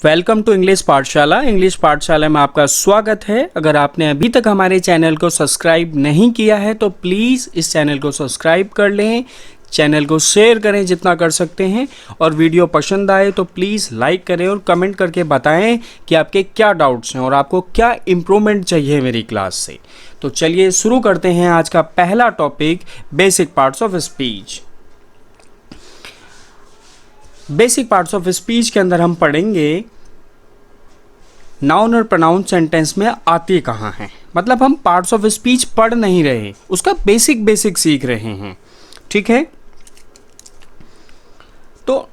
Welcome to English पाठशाला। English पाठशाला में आपका स्वागत है। अगर आपने अभी तक हमारे चैनल को सब्सक्राइब नहीं किया है तो प्लीज़ इस चैनल को सब्सक्राइब कर लें, चैनल को शेयर करें जितना कर सकते हैं, और वीडियो पसंद आए तो प्लीज़ लाइक करें और कमेंट करके बताएं कि आपके क्या डाउट्स हैं और आपको क्या इम्प्रूवमेंट चाहिए मेरी क्लास से। तो चलिए शुरू करते हैं आज का पहला topic, basic parts of speech. Basic parts of speech के अंदर हम पढ़ेंगे नाउन और प्रोनाउन सेंटेंस में आती कहाँ हैं। मतलब हम पार्ट्स ऑफ स्पीच पढ़ नहीं रहे, उसका बेसिक सीख रहे हैं, ठीक है। तो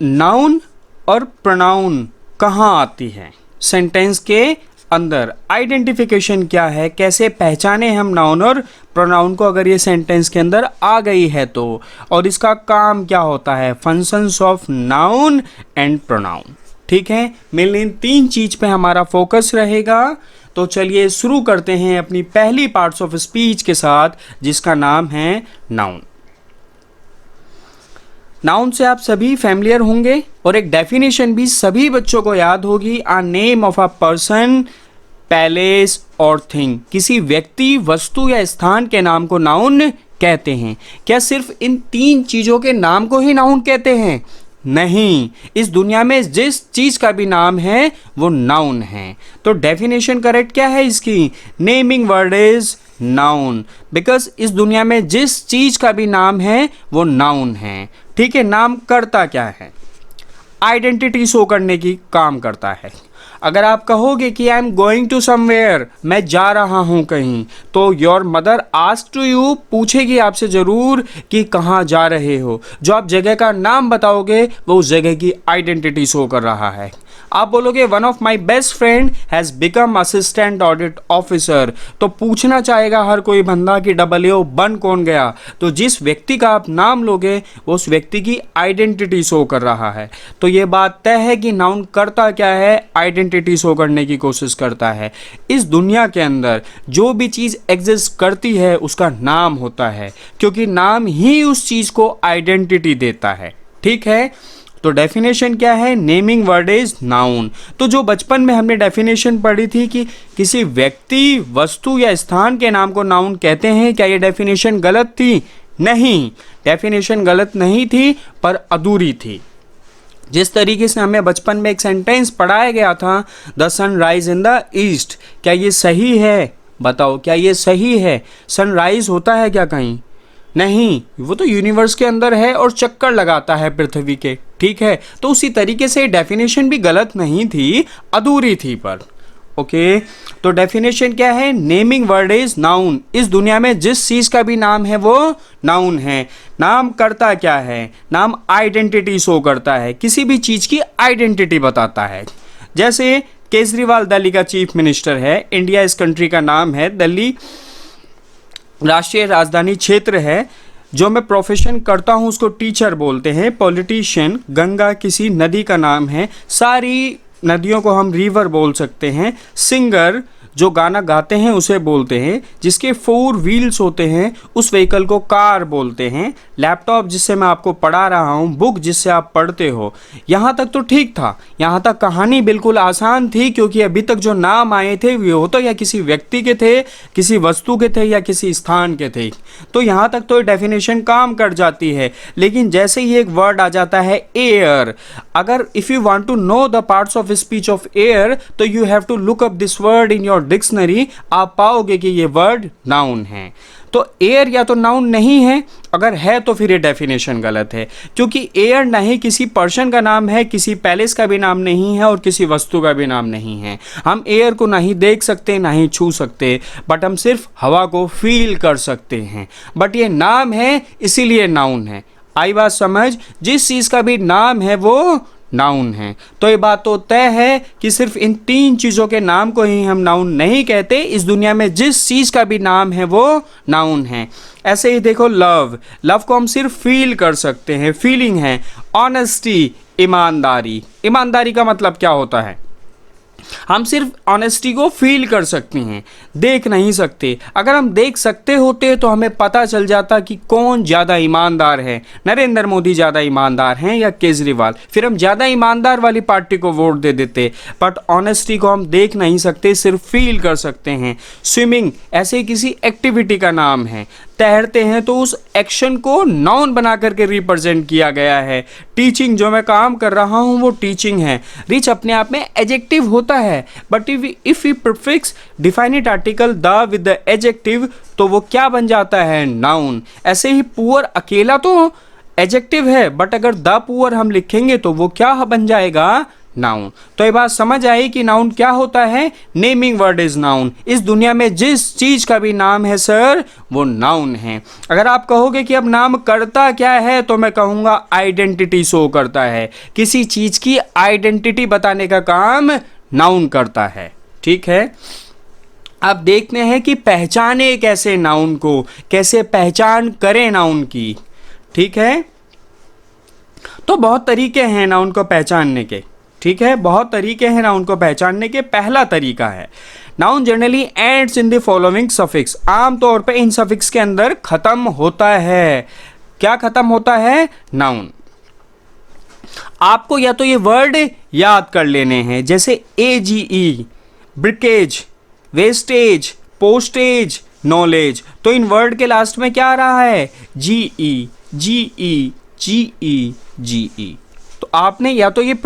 नाउन और प्रोनाउन कहाँ आती है सेंटेंस के अंदर, आइडेंटिफिकेशन क्या है, कैसे पहचाने हम नाउन और प्रोनाउन को अगर ये सेंटेंस के अंदर आ गई है तो, और इसका काम क्या होता है, functions of noun and pronoun, ठीक है। मेनली इन तीन चीज पे हमारा फोकस रहेगा। तो चलिए शुरू करते हैं अपनी पहली पार्ट्स ऑफ स्पीच के साथ, जिसका नाम है नाउन। नाउन से आप सभी फैमिलियर होंगे और एक डेफिनेशन भी सभी बच्चों को याद होगी, a name of a person, place और थिंग। किसी व्यक्ति, वस्तु या स्थान के नाम को नाउन कहते हैं। क्या सिर्फ इन तीन चीजों के नाम को ही नाउन कहते हैं? नहीं, इस दुनिया में जिस चीज का भी नाम है वो नाउन है। तो डेफिनेशन करेक्ट क्या है इसकी? Naming word is noun, because इस दुनिया में जिस चीज का भी नाम है वो नाउन है, ठीक है। नाम करता क्या है? आइडेंटिटी शो करने की काम करता है। अगर आप कहोगे कि I am going to somewhere, मैं जा रहा हूं कहीं, तो your mother ask to you, पूछेगी आपसे जरूर कि कहाँ जा रहे हो। जो आप जगह का नाम बताओगे वो उस जगह की आइडेंटिटी शो कर रहा है। आप बोलोगे one of my best friend has become assistant audit officer, तो पूछना चाहेगा हर कोई बंदा कि डबल बन कौन गया। तो जिस व्यक्ति का आप नाम लोगे वो उस व्यक्ति की आइडेंटिटी शो कर रहा है। तो ये बात तय है कि नाउन करता क्या है, आइडेंटिटी शो करने की कोशिश करता है। इस दुनिया के अंदर जो भी चीज़ एग्जिस्ट करती है उसका नाम होता है, क्योंकि नाम ही उस चीज़ को आइडेंटिटी देता है, ठीक है। तो डेफिनेशन क्या है? Naming word is noun. तो जो बचपन में हमने डेफिनेशन पढ़ी थी कि किसी व्यक्ति, वस्तु या स्थान के नाम को नाउन कहते हैं, क्या ये डेफिनेशन गलत थी? नहीं, डेफिनेशन गलत नहीं थी, पर अधूरी थी। जिस तरीके से हमें बचपन में एक सेंटेंस पढ़ाया गया था, the sun rise in the east, क्या ये सही है? बताओ, क्या ये सही है? सनराइज होता है क्या कहीं? नहीं, वो तो यूनिवर्स के अंदर है और चक्कर लगाता है पृथ्वी के, ठीक है। तो उसी तरीके से डेफिनेशन भी गलत नहीं थी, अधूरी थी पर, ओके। तो डेफिनेशन क्या है? Naming word is noun. इस दुनिया में जिस चीज का भी नाम है वो नाउन है। नाम करता क्या है? नाम आइडेंटिटी शो करता है, किसी भी चीज की आइडेंटिटी बताता है। जैसे केजरीवाल दिल्ली का चीफ मिनिस्टर है, इंडिया इस कंट्री का नाम है, दिल्ली राष्ट्रीय राजधानी क्षेत्र है। जो मैं प्रोफेशन करता हूँ उसको टीचर बोलते हैं। पॉलिटिशियन, गंगा किसी नदी का नाम है, सारी नदियों को हम रिवर बोल सकते हैं। सिंगर, जो गाना गाते हैं उसे बोलते हैं। जिसके 4 व्हील्स होते हैं उस व्हीकल को कार बोलते हैं। लैपटॉप जिससे मैं आपको पढ़ा रहा हूँ, बुक जिससे आप पढ़ते हो। यहाँ तक तो ठीक था, यहाँ तक कहानी बिल्कुल आसान थी, क्योंकि अभी तक जो नाम आए थे वो तो या किसी व्यक्ति के थे, किसी वस्तु के थे, या किसी स्थान के थे। तो यहाँ तक तो डेफिनेशन काम कर जाती है। लेकिन जैसे ही एक वर्ड आ जाता है एयर, अगर if you want to know the parts of speech of air, तो you have to look up this word in your dictionary. आप पाओगे कि ये वर्ड नाउन है। तो एयर या तो नाउन नहीं है, अगर है तो फिर ये डेफिनेशन गलत है, क्योंकि एयर ना ही किसी पर्सन का नाम है, किसी पैलेस का भी नाम नहीं है, और किसी वस्तु का भी नाम नहीं है। हम एयर को ना ही देख सकते, ना ही छू सकते, बट हम सिर्फ हवा को फील कर सकते हैं। बट ये नाम है, इसीलिए नाउन है। आई बात समझ? जिस चीज़ का भी नाम है वो नाउन है। तो ये बात तो तय है कि सिर्फ इन तीन चीज़ों के नाम को ही हम नाउन नहीं कहते, इस दुनिया में जिस चीज़ का भी नाम है वो नाउन है। ऐसे ही देखो लव, लव को हम सिर्फ फील कर सकते हैं, फीलिंग है। ऑनेस्टी, ईमानदारी, ईमानदारी का मतलब क्या होता है? हम सिर्फ ऑनेस्टी को फील कर सकते हैं, देख नहीं सकते। अगर हम देख सकते होते तो हमें पता चल जाता कि कौन ज़्यादा ईमानदार है, नरेंद्र मोदी ज़्यादा ईमानदार हैं या केजरीवाल, फिर हम ज़्यादा ईमानदार वाली पार्टी को वोट दे देते। बट ऑनेस्टी को हम देख नहीं सकते, सिर्फ फील कर सकते हैं। स्विमिंग ऐसे किसी एक्टिविटी का नाम है। तैरते हैं तो उस एक्शन को नाउन बना करके रिप्रेजेंट किया गया है। टीचिंग, जो मैं काम कर रहा हूँ वो टीचिंग है। रिच अपने आप में एडजेक्टिव होता है, but if we prefix definite article the with the adjective तो वो क्या बन जाता है, नाउन। ऐसे ही पुअर अकेला तो एडजेक्टिव है, बट अगर द पुअर हम लिखेंगे तो वो क्या बन जाएगा, नाउन। तो ये बात समझ आई कि नाउन क्या होता है, नेमिंग वर्ड इज नाउन। इस दुनिया में जिस चीज का भी नाम है सर वो नाउन है। अगर आप कहोगे कि अब नाम करता क्या है तो मैं कहूंगा आइडेंटिटी शो करता है। किसी चीज की आइडेंटिटी बताने का काम नाउन करता है। ठीक है, अब देखते हैं कि पहचाने कैसे नाउन को, कैसे पहचान करें नाउन की। ठीक है, तो बहुत तरीके हैं नाउन को पहचानने के। ठीक है, बहुत तरीके हैं नाउन को पहचानने के। पहला तरीका है, noun generally ends in the following suffix. आमतौर पे इन सफिक्स के अंदर खत्म होता है। क्या खत्म होता है, नाउन। आपको या तो ये वर्ड याद कर लेने हैं, जैसे AGE, ब्रिकेज, वेस्टेज, पोस्टेज, नॉलेज। तो इन वर्ड के लास्ट में क्या आ रहा है, GE, GE, GE, GE। तो आपने या तो ये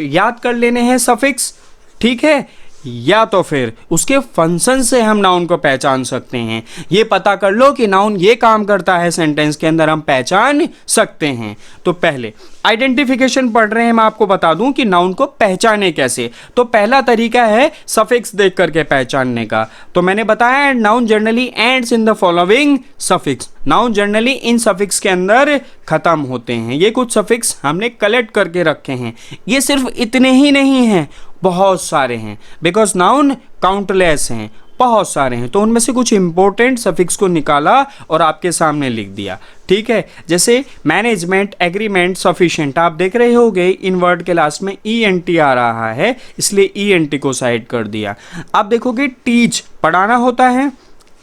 याद कर लेने हैं सफिक्स, ठीक है, या तो फिर उसके फंक्शन से हम नाउन को पहचान सकते हैं। ये पता कर लो कि नाउन ये काम करता है सेंटेंस के अंदर, हम पहचान सकते हैं। तो पहले आइडेंटिफिकेशन पढ़ रहे हैं, मैं आपको बता दूं कि नाउन को पहचाने कैसे। तो पहला तरीका है सफिक्स देख करके पहचानने का। तो मैंने बताया noun generally ends in the following suffix. Noun generally in suffix के अंदर खत्म होते हैं। ये कुछ सफिक्स हमने कलेक्ट करके रखे हैं। ये सिर्फ इतने ही नहीं हैं, बहुत सारे हैं, बिकॉज नाउन काउंटलेस हैं, बहुत सारे हैं। तो उनमें से कुछ इंपॉर्टेंट सफिक्स को निकाला और आपके सामने लिख दिया। ठीक है, जैसे मैनेजमेंट, एग्रीमेंट, सफिशिएंट। आप देख रहे होगे इन वर्ड के लास्ट में ENT आ रहा है, इसलिए ENT को साइड कर दिया। आप देखोगे टीच, पढ़ाना होता है,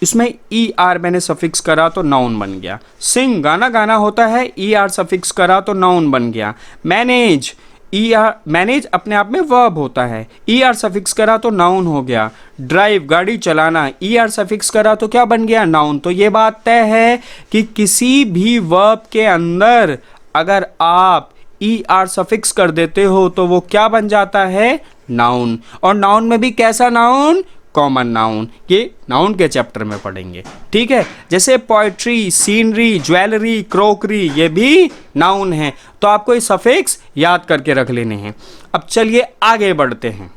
इसमें ER मैंने सफिक्स करा तो नाउन बन गया। सिंग, गाना गाना होता है, ER सफिक्स करा तो नाउन बन गया। मैनेज, मैनेज अपने आप में वर्ब होता है, ER सफिक्स करा तो नाउन हो गया। ड्राइव, गाड़ी चलाना, ER सफिक्स करा तो क्या बन गया, नाउन। तो ये बात तय है कि किसी भी वर्ब के अंदर अगर आप ER सफिक्स कर देते हो तो वो क्या बन जाता है, नाउन। और नाउन में भी कैसा नाउन, कॉमन नाउन। ये नाउन के चैप्टर में पढ़ेंगे। ठीक है, जैसे पोएट्री, सीनरी, ज्वेलरी, क्रोकरी, ये भी नाउन है। तो आपको ये सफिक्स याद करके रख लेने हैं। अब चलिए आगे बढ़ते हैं।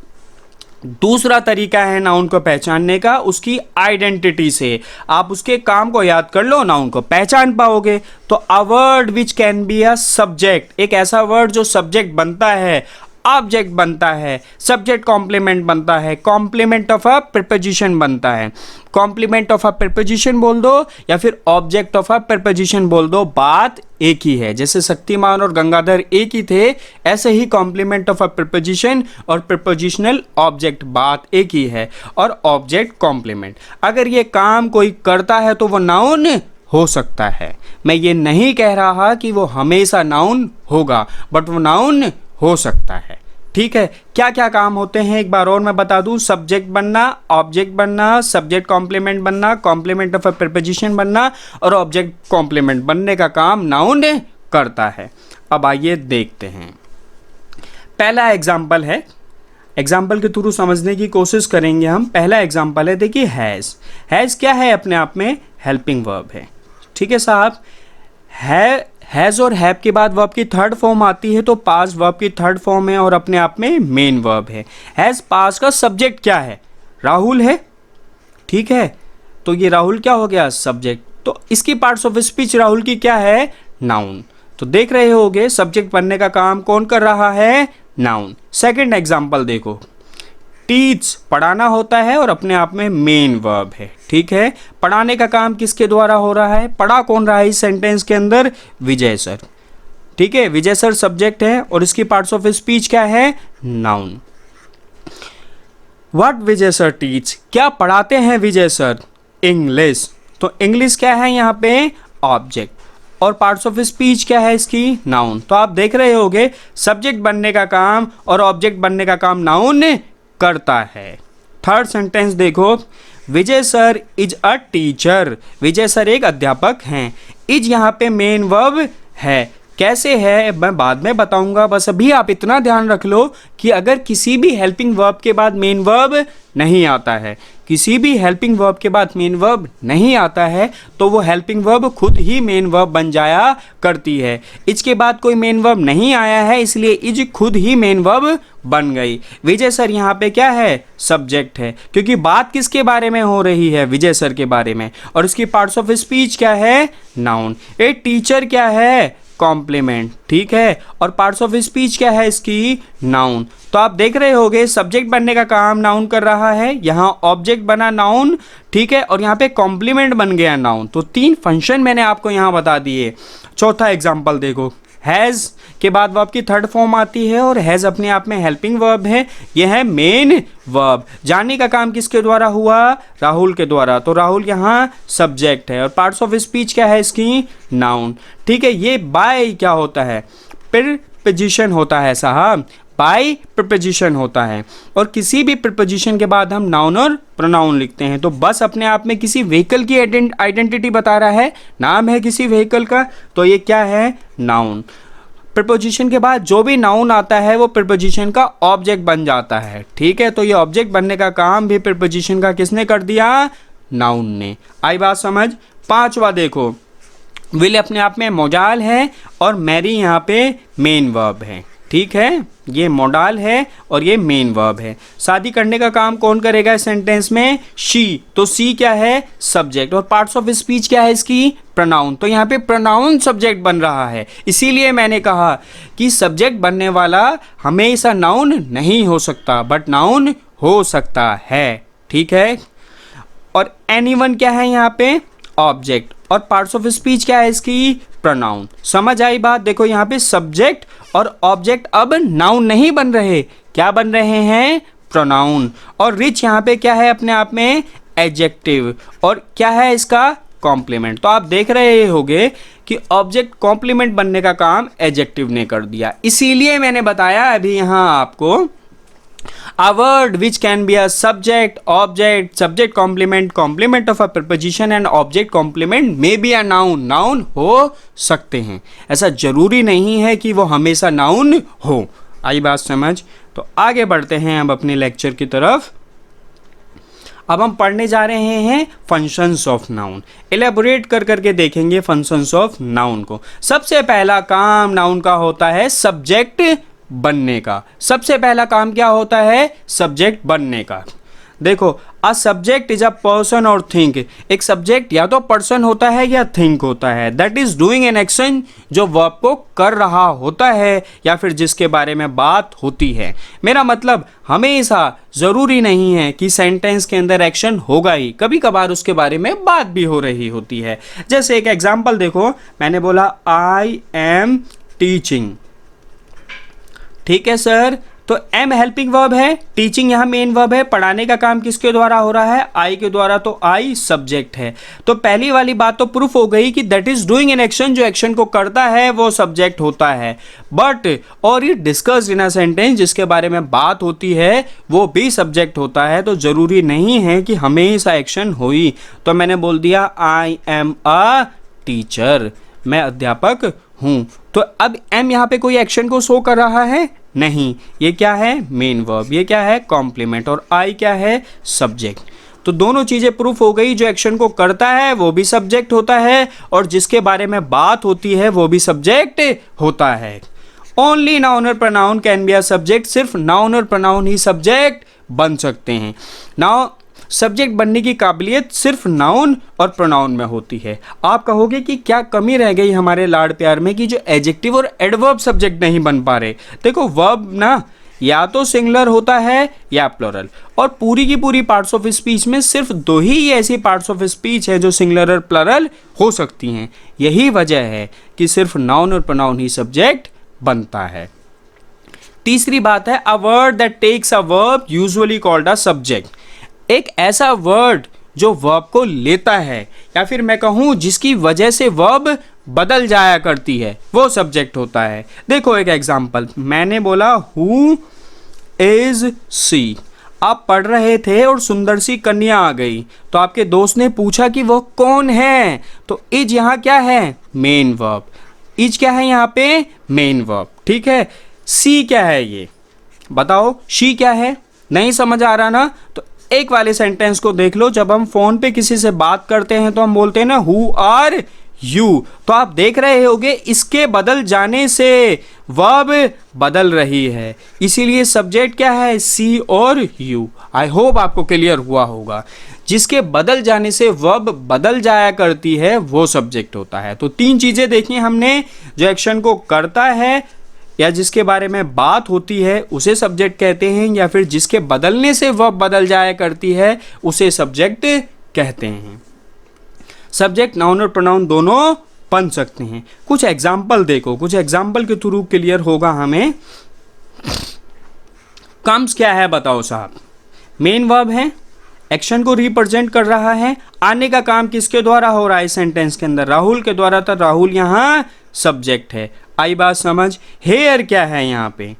दूसरा तरीका है नाउन को पहचानने का, उसकी आइडेंटिटी से। आप उसके काम को याद कर लो, नाउन को पहचान पाओगे। तो a word which can be a subject, एक ऐसा वर्ड जो सब्जेक्ट बनता है, ऑब्जेक्ट बनता है, सब्जेक्ट कॉम्प्लीमेंट बनता है, कॉम्प्लीमेंट ऑफ अ प्रीपोजिशन बनता है। कॉम्प्लीमेंट ऑफ अ प्रीपोजिशन बोल दो या फिर ऑब्जेक्ट ऑफ अ प्रीपोजिशन बोल दो, बात एक ही है। जैसे शक्तिमान और गंगाधर एक ही थे, ऐसे ही कॉम्प्लीमेंट ऑफ अ प्रीपोजिशन और प्रीपोजिशनल ऑब्जेक्ट बात एक ही है, और ऑब्जेक्ट कॉम्प्लीमेंट। अगर ये काम कोई करता है तो वो नाउन हो सकता है। मैं ये नहीं कह रहा कि वो हमेशा नाउन होगा, बट वो नाउन हो सकता है। ठीक है, क्या क्या काम होते हैं एक बार और मैं बता दूं, सब्जेक्ट बनना, ऑब्जेक्ट बनना, सब्जेक्ट कॉम्प्लीमेंट बनना, कॉम्प्लीमेंट ऑफ अ प्रीपोजिशन बनना, और ऑब्जेक्ट कॉम्प्लीमेंट बनने का काम नाउन करता है। अब आइए देखते हैं। पहला एग्जाम्पल है, एग्जाम्पल के थ्रू समझने की कोशिश करेंगे हम। पहला एग्जाम्पल है, देखिए हैज़। हैज़ क्या है, अपने आप में हेल्पिंग वर्ब है। ठीक है साहब, हैज़ और हैव के बाद वर्ब की थर्ड फॉर्म आती है, तो पास्ट वर्ब की थर्ड फॉर्म है और अपने आप में मेन वर्ब है। हैज़ पास्ट का सब्जेक्ट क्या है, राहुल है। ठीक है, तो ये राहुल क्या हो गया, सब्जेक्ट। तो इसकी पार्ट्स ऑफ स्पीच राहुल की क्या है, नाउन। तो देख रहे होगे सब्जेक्ट बनने का काम कौन कर रहा है, नाउन। सेकंड एग्जांपल देखो, टीच पढ़ाना होता है और अपने आप में मेन वर्ब है। ठीक है, पढ़ाने का काम किसके द्वारा हो रहा है, पढ़ा कौन रहा है इस सेंटेंस के अंदर, विजय सर। ठीक है, विजय सर सब्जेक्ट है और इसकी पार्ट्स ऑफ स्पीच क्या है, noun. What Vijay sir teach, क्या पढ़ाते हैं विजय सर? इंग्लिश। तो इंग्लिश क्या है यहाँ पे? ऑब्जेक्ट। और पार्ट्स ऑफ स्पीच क्या है इसकी? नाउन। तो आप देख रहे होगे सब्जेक्ट बनने का काम और ऑब्जेक्ट बनने का काम नाउन करता है। थर्ड सेंटेंस देखो, Vijay sir is a teacher, Vijay sir एक अध्यापक हैं। इज यहाँ पे मेन वर्ब है। कैसे है मैं बाद में बताऊंगा, बस अभी आप इतना ध्यान रख लो कि अगर किसी भी हेल्पिंग वर्ब के बाद मेन वर्ब नहीं आता है, किसी भी हेल्पिंग वर्ब के बाद मेन वर्ब नहीं आता है, तो वो हेल्पिंग वर्ब खुद ही मेन वर्ब बन जाया करती है। इज के बाद कोई मेन वर्ब नहीं आया है, इसलिए इज खुद ही मेन वर्ब बन गई। विजय सर यहाँ पे क्या है? सब्जेक्ट है, क्योंकि बात किसके बारे में हो रही है? विजय सर के बारे में। और इसकी पार्ट्स ऑफ स्पीच क्या है? नाउन। ए टीचर क्या है? कॉम्प्लीमेंट, ठीक है। और पार्ट्स ऑफ स्पीच क्या है इसकी? नाउन। तो आप देख रहे होगे सब्जेक्ट बनने का काम नाउन कर रहा है, यहाँ ऑब्जेक्ट बना नाउन, ठीक है, और यहाँ पे कॉम्प्लीमेंट बन गया नाउन। तो 3 फंक्शन मैंने आपको यहाँ बता दिए। चौथा एग्जाम्पल देखो, हैज़ के बाद वर्ब की थर्ड फॉर्म आती है और हैज़ अपने आप में हेल्पिंग वर्ब है, यह है मेन वर्ब। जाने का काम किसके द्वारा हुआ? राहुल के द्वारा। तो राहुल यहाँ सब्जेक्ट है। और पार्ट्स ऑफ स्पीच क्या है इसकी? नाउन, ठीक है। ये बाय क्या होता है? प्रीपोजिशन होता है साहब, बाय प्रीपोजिशन होता है। और किसी भी प्रीपोजिशन के बाद हम नाउन और प्रोनाउन लिखते हैं। तो बस अपने आप में किसी व्हीकल की आइडेंटिटी बता रहा है, नाम है किसी व्हीकल का, तो ये क्या है? नाउन। प्रीपोजिशन के बाद जो भी नाउन आता है वो प्रीपोजिशन का ऑब्जेक्ट बन जाता है, ठीक है। तो ये ऑब्जेक्ट बनने का काम भी प्रीपोजिशन का किसने कर दिया? नाउन ने। आई बात समझ? पांचवा देखो, विल अपने आप में मोडाल है और मैरी यहाँ पे मेन वर्ब है, ठीक है। ये मोडाल है और ये मेन वर्ब है। शादी करने का काम कौन करेगा इस सेंटेंस में? शी। तो सी क्या है? सब्जेक्ट। और पार्ट्स ऑफ स्पीच क्या है इसकी? प्रोनाउन। तो यहाँ पे प्रोनाउन सब्जेक्ट बन रहा है, इसीलिए मैंने कहा कि सब्जेक्ट बनने वाला हमेशा नाउन नहीं हो सकता, बट नाउन हो सकता है, ठीक है। और एनीवन क्या है यहाँ पे? ऑब्जेक्ट। और पार्ट्स ऑफ स्पीच क्या है इसकी? प्रोनाउन। समझ आई बात? देखो यहाँ पे सब्जेक्ट और ऑब्जेक्ट अब नाउन नहीं बन रहे, क्या बन रहे हैं? प्रोनाउन। और रिच यहाँ पे क्या है अपने आप में? एडजेक्टिव। और क्या है इसका? कॉम्प्लीमेंट। तो आप देख रहे होगे कि ऑब्जेक्ट कॉम्प्लीमेंट बनने का काम एडजेक्टिव ने कर दिया। इसीलिए मैंने बताया अभी यहाँ आपको, a word which can be a subject, object, subject complement, complement of a preposition and object complement may be a noun, noun हो सकते हैं। ऐसा जरूरी नहीं है कि वो हमेशा नाउन हो। आई बात समझ? तो आगे बढ़ते हैं अब अपने लेक्चर की तरफ। अब हम पढ़ने जा रहे हैं फंक्शंस ऑफ नाउन। एलेबोरेट कर करके देखेंगे फंक्शंस ऑफ नाउन को। सबसे पहला काम नाउन का होता है सब्जेक्ट बनने का। सबसे पहला काम क्या होता है? सब्जेक्ट बनने का। देखो, a subject is a person और थिंक। एक सब्जेक्ट या तो पर्सन होता है या थिंक होता है, that is doing an action, जो वर्ब को कर रहा होता है या फिर जिसके बारे में बात होती है। मेरा मतलब हमेशा ज़रूरी नहीं है कि सेंटेंस के अंदर एक्शन होगा ही, कभी कभार उसके बारे में बात भी हो रही होती है। जैसे एक एग्जाम्पल देखो, मैंने बोला आई एम टीचिंग, ठीक है सर। तो एम हेल्पिंग वर्ब है, टीचिंग यहाँ मेन वर्ब है। पढ़ाने का काम किसके द्वारा हो रहा है? आई के द्वारा। तो आई सब्जेक्ट है। तो पहली वाली बात तो प्रूफ हो गई कि that is doing an action, जो एक्शन को करता है वो सब्जेक्ट होता है। बट और ये डिस्कस इन अ सेंटेंस, जिसके बारे में बात होती है वो भी सब्जेक्ट होता है। तो जरूरी नहीं है कि हमेशा एक्शन हो ही। तो मैंने बोल दिया आई एम अ टीचर, मैं अध्यापक हूँ। तो अब एम यहाँ पे कोई एक्शन को शो कर रहा है? नहीं। ये क्या है? Main verb. ये क्या है? कॉम्प्लीमेंट। और आई क्या है? सब्जेक्ट। तो दोनों चीजें प्रूफ हो गई, जो एक्शन को करता है वो भी सब्जेक्ट होता है और जिसके बारे में बात होती है वो भी सब्जेक्ट होता है। ओनली नाउन और pronoun can be a subject. सिर्फ नाउन और प्रोनाउन ही सब्जेक्ट बन सकते हैं। नाउ सब्जेक्ट बनने की काबिलियत सिर्फ नाउन और प्रोनाउन में होती है। आप कहोगे कि क्या कमी रह गई हमारे लाड़ प्यार में कि जो एडजेक्टिव और एडवर्ब सब्जेक्ट नहीं बन पा रहे। देखो, वर्ब ना या तो सिंगुलर होता है या प्लुरल, और पूरी की पूरी पार्ट्स ऑफ स्पीच में सिर्फ 2 ही ऐसी पार्ट्स ऑफ स्पीच है जो सिंगुलर और प्लुरल हो सकती हैं। यही वजह है कि सिर्फ नाउन और प्रोनाउन ही सब्जेक्ट बनता है। तीसरी बात है a word that takes a verb usually called a subject, एक ऐसा वर्ड जो वर्ब को लेता है या फिर मैं कहूं जिसकी वजह से वर्ब बदल जाया करती है, वो सब्जेक्ट होता है। देखो एक एग्जांपल, मैंने बोला हु इज सी, आप पढ़ रहे थे और सुंदर सी कन्या आ गई, तो आपके दोस्त ने पूछा कि वो कौन है, तो इज यहाँ क्या है, मेन वर्ब। इज क्या है यहाँ पे, मेन वर्ब, ठीक है। सी क्या है ये बताओ, शी क्या है, नहीं समझ आ रहा ना, तो एक वाले सेंटेंस को देख लो, जब हम फोन पे किसी से बात करते हैं तो हम बोलते हैं ना हु आर यू, तो आप देख रहे होगे इसके बदल जाने से वर्ब बदल रही है, इसीलिए सब्जेक्ट क्या है, सी और यू। आई होप आपको क्लियर हुआ होगा, जिसके बदल जाने से वर्ब बदल जाया करती है वो सब्जेक्ट होता है। तो तीन चीजें देखी हमने, जो एक्शन को करता है या जिसके बारे में बात होती है उसे सब्जेक्ट कहते हैं, या फिर जिसके बदलने से वर्ब बदल जाया करती है उसे सब्जेक्ट कहते हैं। सब्जेक्ट नाउन और प्रोनाउन दोनों बन सकते हैं। कुछ एग्जाम्पल देखो, कुछ एग्जाम्पल के थ्रू क्लियर होगा हमें। कम्स क्या है बताओ साहब, मेन वर्ब है, एक्शन को रिप्रेजेंट कर रहा है, आने का काम किसके द्वारा हो रहा है सेंटेंस के अंदर, राहुल के द्वारा, तो राहुल यहाँ सब्जेक्ट है। आई बात समझ। हेयर क्या है यहाँ पे,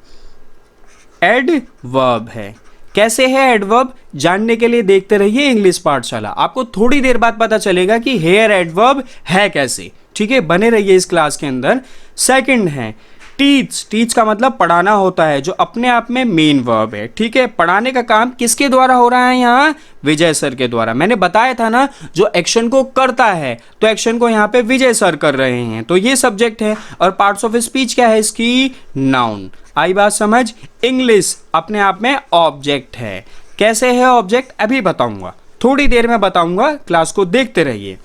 एडवर्ब है। कैसे है एडवर्ब, जानने के लिए देखते रहिए इंग्लिश पाठशाला, आपको थोड़ी देर बाद पता चलेगा कि हेयर एडवर्ब है कैसे, ठीक है, बने रहिए इस क्लास के अंदर। सेकंड है टीच, टीच का मतलब पढ़ाना होता है, जो अपने आप में मेन वर्ब है, ठीक है। पढ़ाने का काम किसके द्वारा हो रहा है यहाँ, विजय सर के द्वारा। मैंने बताया था ना, जो एक्शन को करता है तो एक्शन को यहाँ पे विजय सर कर रहे हैं, तो ये सब्जेक्ट है। और पार्ट्स ऑफ स्पीच क्या है इसकी, नाउन। आई बात समझ। इंग्लिश अपने आप में ऑब्जेक्ट है। कैसे है ऑब्जेक्ट, अभी बताऊंगा, थोड़ी देर में बताऊंगा, क्लास को देखते रहिए।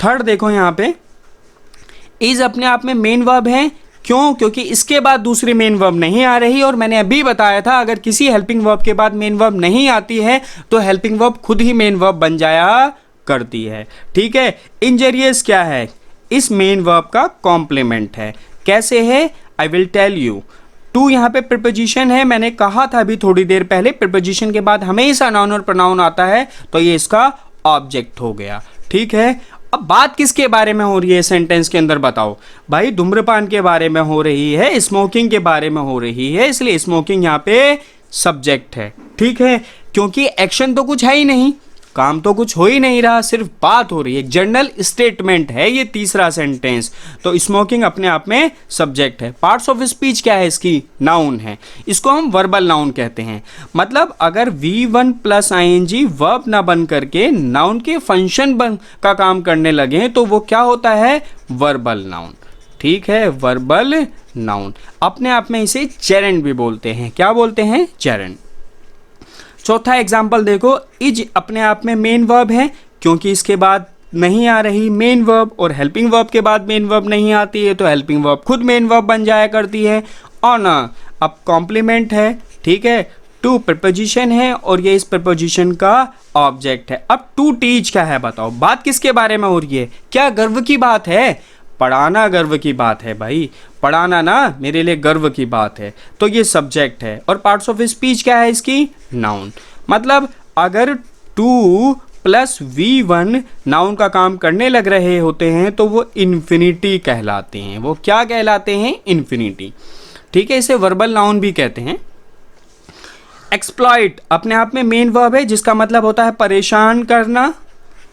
थर्ड देखो यहाँ पे, इज अपने आप में मेन वर्ब है, क्यों, क्योंकि इसके बाद दूसरी मेन वर्ब नहीं आ रही, और मैंने अभी बताया था अगर किसी हेल्पिंग वर्ब के बाद मेन वर्ब नहीं आती है तो हेल्पिंग वर्ब खुद ही मेन वर्ब बन जाया करती है, ठीक है। इंजरियस क्या है, इस मेन वर्ब का कॉम्प्लीमेंट है। कैसे है, I will tell you. To यहाँ पे प्रिपोजिशन है, मैंने कहा था अभी थोड़ी देर पहले, प्रिपोजिशन के बाद हमेशा नाउन और प्रोनाउन आता है, तो ये इसका ऑब्जेक्ट हो गया, ठीक है। अब बात किसके बारे में हो रही है सेंटेंस के अंदर बताओ भाई, धूम्रपान के बारे में हो रही है, स्मोकिंग के बारे में हो रही है, इसलिए स्मोकिंग यहाँ पे सब्जेक्ट है, ठीक है। क्योंकि एक्शन तो कुछ है ही नहीं, काम तो कुछ हो ही नहीं रहा, सिर्फ बात हो रही है, जनरल स्टेटमेंट है ये तीसरा सेंटेंस, तो स्मोकिंग अपने आप में सब्जेक्ट है। पार्ट्स ऑफ स्पीच क्या है इसकी, नाउन है, इसको हम वर्बल नाउन कहते हैं। मतलब अगर V1 प्लस ING वर्ब ना बन करके नाउन के फंक्शन का काम करने लगे तो वो क्या होता है, वर्बल नाउन, ठीक है, वर्बल नाउन। अपने आप में इसे जेरेंड भी बोलते हैं, क्या बोलते हैं, जेरेंड। चौथा एग्जाम्पल देखो, इज अपने आप में मेन वर्ब है, क्योंकि इसके बाद नहीं आ रही मेन वर्ब, और हेल्पिंग वर्ब के बाद मेन वर्ब नहीं आती है तो हेल्पिंग वर्ब खुद मेन वर्ब बन जाया करती है। ऑन अब कॉम्प्लीमेंट है, ठीक है। टू प्रिपोजिशन है और ये इस प्रिपोजिशन का ऑब्जेक्ट है। अब टू टीच क्या है बताओ, बात किसके बारे में हो रही है, क्या गर्व की बात है, पढ़ाना गर्व की बात है भाई, पढ़ाना ना मेरे लिए गर्व की बात है, तो ये सब्जेक्ट है। और पार्ट्स ऑफ स्पीच क्या है इसकी, नाउन। मतलब अगर टू प्लस V1 नाउन का काम करने लग रहे होते हैं तो वो इन्फिनिटी कहलाते हैं, वो क्या कहलाते हैं, इन्फिनिटी, ठीक है। इसे वर्बल नाउन भी कहते हैं। एक्सप्लॉइट अपने आप में मेन वर्ब है, जिसका मतलब होता है परेशान करना,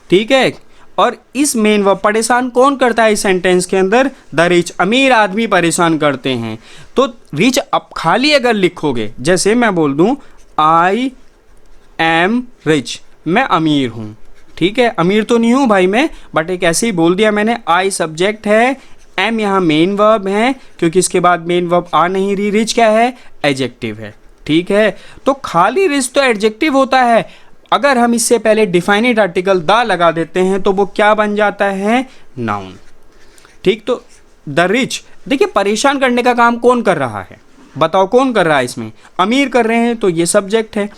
ठीक है। और इस मेन वर्ब परेशान कौन करता है इस सेंटेंस के अंदर, द रिच, अमीर आदमी परेशान करते हैं। तो रिच अब खाली अगर लिखोगे, जैसे मैं बोल दूं आई एम रिच, मैं अमीर हूं, ठीक है, अमीर तो नहीं हूं भाई मैं, बट एक ऐसे ही बोल दिया मैंने, आई सब्जेक्ट है, एम यहाँ मेन वर्ब है, क्योंकि इसके बाद मेन वर्ब आ नहीं रही, रिच क्या है, एडजेक्टिव है, ठीक है। तो खाली रिच तो एडजेक्टिव होता है, अगर हम इससे पहले डिफाइनेट आर्टिकल द लगा देते हैं तो वो क्या बन जाता है, नाउन, ठीक। तो द रिच, देखिए परेशान करने का काम कौन कर रहा है बताओ, कौन कर रहा है इसमें, अमीर कर रहे हैं, तो ये सब्जेक्ट है।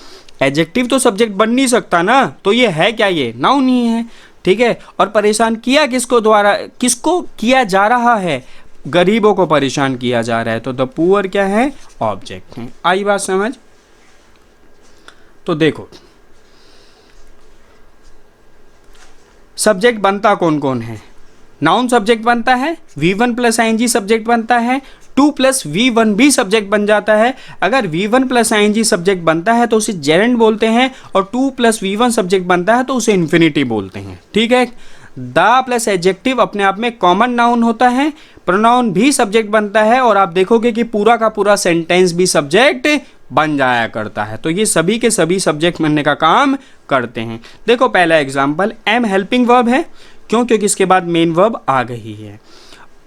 एडजेक्टिव तो सब्जेक्ट बन नहीं सकता ना, तो ये है क्या, ये नाउन ही है, ठीक है। और परेशान किया किसको द्वारा, किसको किया जा रहा है, गरीबों को परेशान किया जा रहा है, तो द पुअर क्या है, ऑब्जेक्ट है। आई बात समझ? तो देखो सब्जेक्ट बनता कौन कौन है, नाउन सब्जेक्ट बनता है, V1 प्लस ING सब्जेक्ट बनता है, 2 प्लस V1 भी सब्जेक्ट बन जाता है। अगर V1 प्लस ING सब्जेक्ट बनता है तो उसे जेरेंड बोलते हैं, और 2 प्लस V1 सब्जेक्ट बनता है तो उसे इन्फिनिटी बोलते हैं। ठीक है। द प्लस एडजेक्टिव अपने आप में कॉमन नाउन होता है, प्रोनाउन भी सब्जेक्ट बनता है, और आप देखोगे कि पूरा का पूरा सेंटेंस भी सब्जेक्ट बन जाया करता है। तो ये सभी के सभी सब्जेक्ट बनने का काम करते हैं। देखो पहला एग्जाम्पल, एम हेल्पिंग वर्ब है, क्यों? क्योंकि इसके बाद मेन वर्ब आ गई है।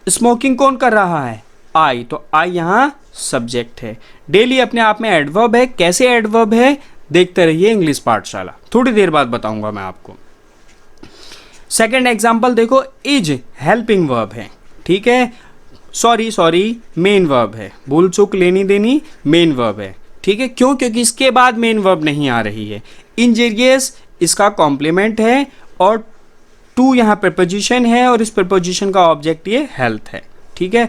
स्मोकिंग कौन कर रहा है, आई, तो आई यहाँ सब्जेक्ट है। डेली अपने आप में एडवर्ब है। कैसे एडवर्ब है, देखते रहिए इंग्लिश पाठशाला, थोड़ी देर बाद बताऊंगा मैं आपको। सेकेंड एग्जाम्पल देखो, इज हेल्पिंग वर्ब है। ठीक है, सॉरी मेन वर्ब है, भूल चूक लेनी देनी मेन वर्ब है। ठीक है, क्यों? क्योंकि इसके बाद मेन वर्ब नहीं आ रही है। इंजीरियस इसका कॉम्प्लीमेंट है, और टू यहाँ प्रीपोजिशन है, और इस प्रीपोजिशन का ऑब्जेक्ट ये हेल्थ है। ठीक है,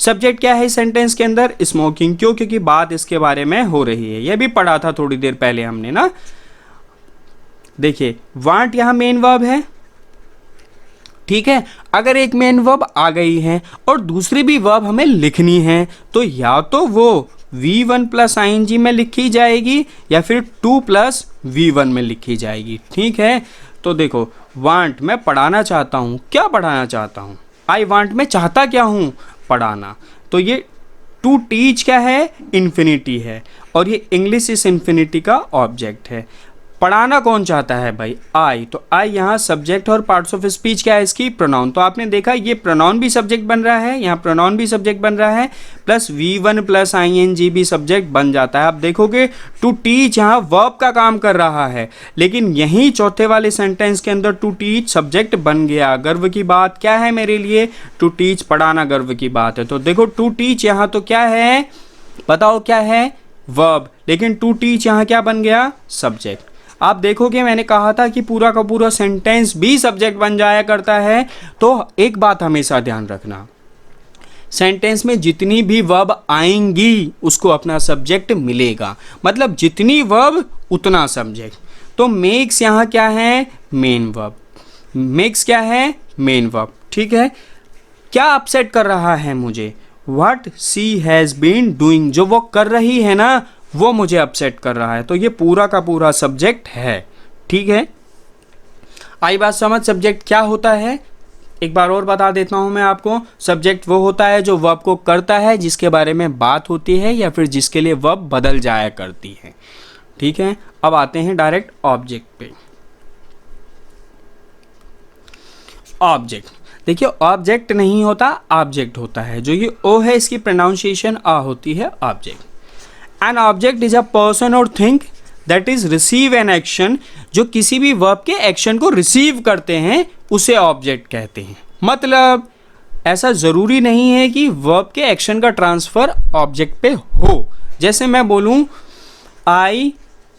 सब्जेक्ट क्या है इस सेंटेंस के अंदर, स्मोकिंग। क्यों? क्योंकि बात इसके बारे में हो रही है। यह भी पढ़ा था थोड़ी देर पहले हमने ना। देखिए वांट यहाँ मेन वर्ब है। ठीक है, अगर एक मेन वर्ब आ गई है और दूसरी भी वर्ब हमें लिखनी है, तो या तो वो V1 प्लस ING में लिखी जाएगी या फिर 2 प्लस V1 में लिखी जाएगी। ठीक है, तो देखो वांट मैं पढ़ाना चाहता हूँ, क्या पढ़ाना चाहता हूँ, आई वांट मैं चाहता क्या हूँ, पढ़ाना। तो ये टू टीच क्या है, इन्फिनिटी है, और ये इंग्लिश इस इन्फिनिटी का ऑब्जेक्ट है। पढ़ाना कौन चाहता है भाई, आई, तो आई यहाँ सब्जेक्ट, और पार्ट्स ऑफ स्पीच क्या है इसकी, प्रोनाउन। तो आपने देखा ये प्रोनाउन भी सब्जेक्ट बन रहा है, यहाँ प्रोनाउन भी सब्जेक्ट बन रहा है, प्लस V1 प्लस ING भी सब्जेक्ट बन जाता है। आप देखोगे टू टीच यहाँ वर्ब का काम कर रहा है, लेकिन यहीं चौथे वाले सेंटेंस के अंदर टू टीच सब्जेक्ट बन गया। गर्व की बात क्या है मेरे लिए, टू टीच, पढ़ाना गर्व की बात है। तो देखो टू टीच यहाँ तो क्या है, बताओ क्या है, वर्ब, लेकिन टू टीच यहाँ क्या बन गया, सब्जेक्ट। आप देखोगे मैंने कहा था कि पूरा का पूरा सेंटेंस भी सब्जेक्ट बन जाया करता है। तो एक बात हमेशा ध्यान रखना, सेंटेंस में जितनी भी वर्ब आएंगी उसको अपना सब्जेक्ट मिलेगा, मतलब जितनी वर्ब उतना सब्जेक्ट। तो मेक्स यहाँ क्या है, मेन वर्ब, मेक्स क्या है, मेन वर्ब। ठीक है, क्या अपसेट कर रहा है मुझे, what she has been doing, जो वो कर रही है ना वो मुझे अपसेट कर रहा है। तो ये पूरा का पूरा सब्जेक्ट है। ठीक है, आई बात समझ, सब्जेक्ट क्या होता है एक बार और बता देता हूं मैं आपको। सब्जेक्ट वो होता है जो वर्ब को करता है, जिसके बारे में बात होती है, या फिर जिसके लिए वर्ब बदल जाया करती है। ठीक है, अब आते हैं डायरेक्ट ऑब्जेक्ट पे। ऑब्जेक्ट देखिए, ऑब्जेक्ट नहीं होता, ऑब्जेक्ट होता है। जो ये ओ है इसकी प्रोनाउंसिएशन आ होती है, object. An object is a person or thing that is receive an action, जो किसी भी वर्ब के एक्शन को रिसीव करते हैं उसे ऑब्जेक्ट कहते हैं। मतलब ऐसा ज़रूरी नहीं है कि वर्ब के एक्शन का ट्रांसफ़र ऑब्जेक्ट पे हो। जैसे मैं बोलूँ आई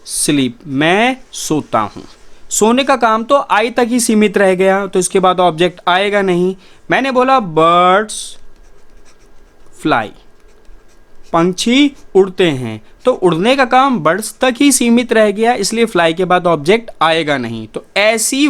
स्लीप, मैं सोता हूँ, सोने का काम तो आई तक ही सीमित रह गया, तो इसके बाद ऑब्जेक्ट आएगा नहीं। मैंने बोला बर्ड्स फ्लाई, पंछी उड़ते हैं, तो उड़ने का काम बर्ड्स तक ही सीमित रह गया, इसलिए फ्लाई के बाद ऑब्जेक्ट आएगा नहीं। तो ऐसी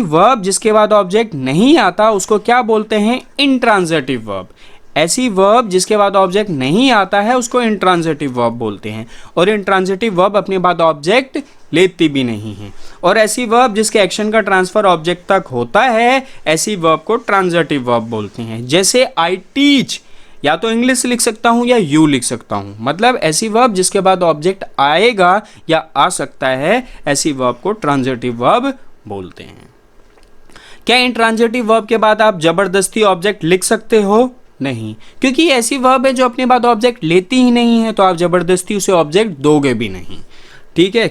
वर्ब जिसके बाद ऑब्जेक्ट नहीं आता उसको क्या बोलते हैं, इंट्रांजिटिव वर्ब। ऐसी वर्ब जिसके बाद ऑब्जेक्ट नहीं आता है उसको इंट्रांजिटिव वर्ब बोलते हैं, और इंट्रांजिटिव वर्ब अपने बाद ऑब्जेक्ट लेती भी नहीं है। और ऐसी वर्ब जिसके एक्शन का ट्रांसफर ऑब्जेक्ट तक होता है, ऐसी वर्ब को ट्रांजिटिव वर्ब बोलते हैं। जैसे आई टीच, या तो इंग्लिश लिख सकता हूँ या यू लिख सकता हूँ, मतलब ऐसी वर्ब जिसके बाद ऑब्जेक्ट आएगा या आ सकता है, ऐसी वर्ब को ट्रांजिटिव वर्ब बोलते हैं। क्या इंट्रांजिटिव वर्ब के बाद आप जबरदस्ती ऑब्जेक्ट लिख सकते हो, नहीं, क्योंकि ऐसी वर्ब है जो अपने बाद ऑब्जेक्ट लेती ही नहीं है, तो आप जबरदस्ती उसे ऑब्जेक्ट दोगे भी नहीं। ठीक है,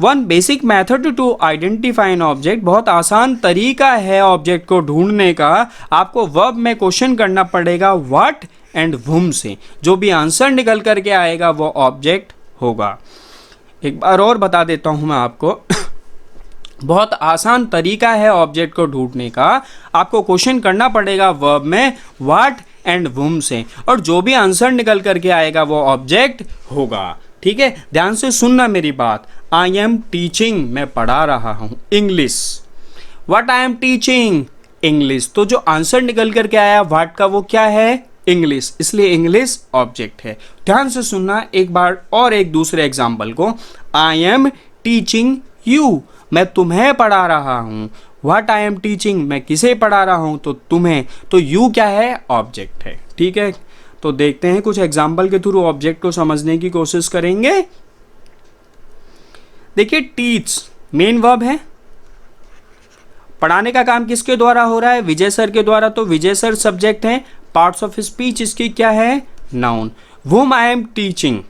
one basic method to identify an object, बहुत आसान तरीका है ऑब्जेक्ट को ढूंढने का। आपको वर्ब में क्वेश्चन करना पड़ेगा व्हाट एंड whom से, जो भी आंसर निकल करके आएगा वो ऑब्जेक्ट होगा। एक बार और बता देता हूं मैं आपको। बहुत आसान तरीका है ऑब्जेक्ट को ढूंढने का। आपको क्वेश्चन करना पड़ेगा वर्ब में व्हाट एंड whom से, और जो भी आंसर निकल करके आएगा वो ऑब्जेक्ट होगा। ठीक है, ध्यान से सुनना मेरी बात। आई एम टीचिंग, मैं पढ़ा रहा हूं English. What I am teaching, English. तो जो आंसर निकल करके आया व्हाट का वो क्या है, इंग्लिश, इसलिए इंग्लिश ऑब्जेक्ट है। ध्यान से सुनना एक बार और एक दूसरे एग्जाम्पल को। आई एम टीचिंग यू, मैं तुम्हें पढ़ा रहा हूं। व्हाट आई एम टीचिंग, मैं किसे पढ़ा रहा हूं, तो तुम्हें। तो यू क्या है, ऑब्जेक्ट है। ठीक है, तो देखते हैं कुछ एग्जाम्पल के थ्रू ऑब्जेक्ट को समझने की कोशिश करेंगे। देखिए टीच मेन वर्ब है, पढ़ाने का काम किसके द्वारा हो रहा है, विजय सर के द्वारा, तो विजय सर सब्जेक्ट है। पार्ट्स ऑफ स्पीच इसकी क्या है, noun. whom I am teaching,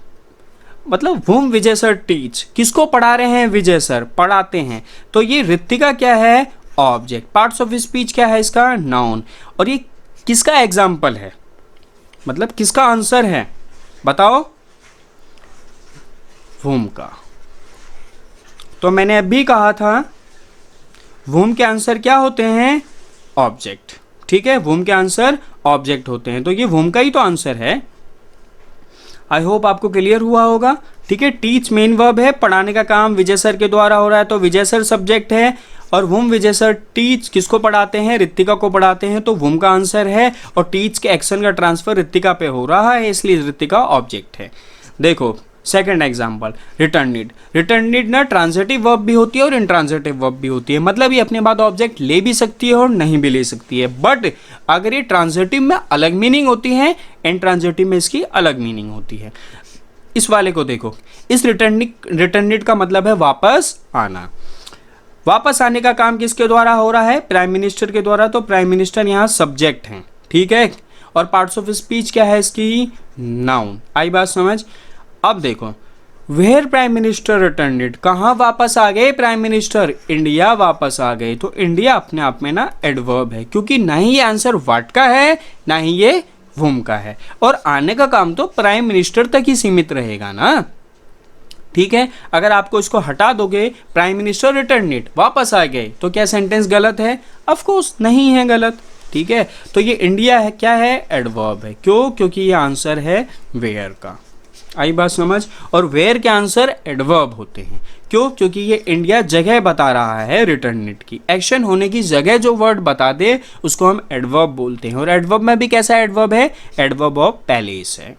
मतलब whom विजय सर टीच, किसको पढ़ा रहे हैं, विजय सर पढ़ाते हैं, तो ये रितिका क्या है, ऑब्जेक्ट। पार्ट्स ऑफ स्पीच क्या है इसका, नाउन। और ये किसका एग्जाम्पल है, मतलब किसका आंसर है, बताओ, whom का। तो मैंने अभी कहा था whom के आंसर क्या होते हैं, ऑब्जेक्ट। ठीक है, whom के आंसर ऑब्जेक्ट होते हैं, तो ये whom का ही तो आंसर है। आई होप आपको क्लियर हुआ होगा। ठीक है, टीच मेन वर्ब है, पढ़ाने का काम विजय सर के द्वारा हो रहा है, तो विजय सर सब्जेक्ट है। और whom विजय सर टीच किसको पढ़ाते हैं, रितिका को पढ़ाते हैं, तो whom का आंसर है। और टीच के एक्शन का ट्रांसफर रितिका पे हो रहा है, इसलिए रितिका ऑब्जेक्ट है। देखो सेकंड एग्जांपल, रिटर्निड। रिटर्निड ना ट्रांजिटिव वर्ब भी होती है और इंट्रांजिटिव वर्ब भी होती है, मतलब ये अपने बाद ऑब्जेक्ट ले भी सकती है और नहीं भी ले सकती है। बट अगर ये ट्रांजिटिव में अलग मीनिंग होती है, इंट्रांजिटिव में इसकी अलग मीनिंग होती है। इस वाले को देखो, इस रिटर्निड का मतलब है वापस आना। वापस आने का काम किसके द्वारा हो रहा है, प्राइम मिनिस्टर के द्वारा, तो प्राइम मिनिस्टर यहाँ सब्जेक्ट हैं। ठीक है, और पार्ट्स ऑफ स्पीच क्या है इसकी, नाउन। आई बात समझ। अब देखो वेयर प्राइम मिनिस्टर रिटर्निड, कहाँ वापस आ गए प्राइम मिनिस्टर, इंडिया वापस आ गए। तो इंडिया अपने आप में ना एडवर्ब है, क्योंकि ना ही ये आंसर व्हाट का है ना ही ये whom का है, और आने का काम तो प्राइम मिनिस्टर तक ही सीमित रहेगा ना। ठीक है, अगर आपको इसको हटा दोगे, प्राइम मिनिस्टर रिटर्निड वापस आ गए, तो क्या सेंटेंस गलत है, ऑफ कोर्स नहीं है गलत। ठीक है, तो ये इंडिया है क्या है, एडवर्ब है। क्यों, क्योंकि ये आंसर है वेयर का। आई बात समझ। और वेयर के आंसर एडवर्ब होते हैं, क्यों, क्योंकि ये इंडिया जगह बता रहा है रिटर्निड की, एक्शन होने की जगह जो वर्ड बता दे उसको हम एडवर्ब बोलते हैं। और एडवर्ब में भी कैसा एडवर्ब है, एडवर्ब ऑफ पैलेस है।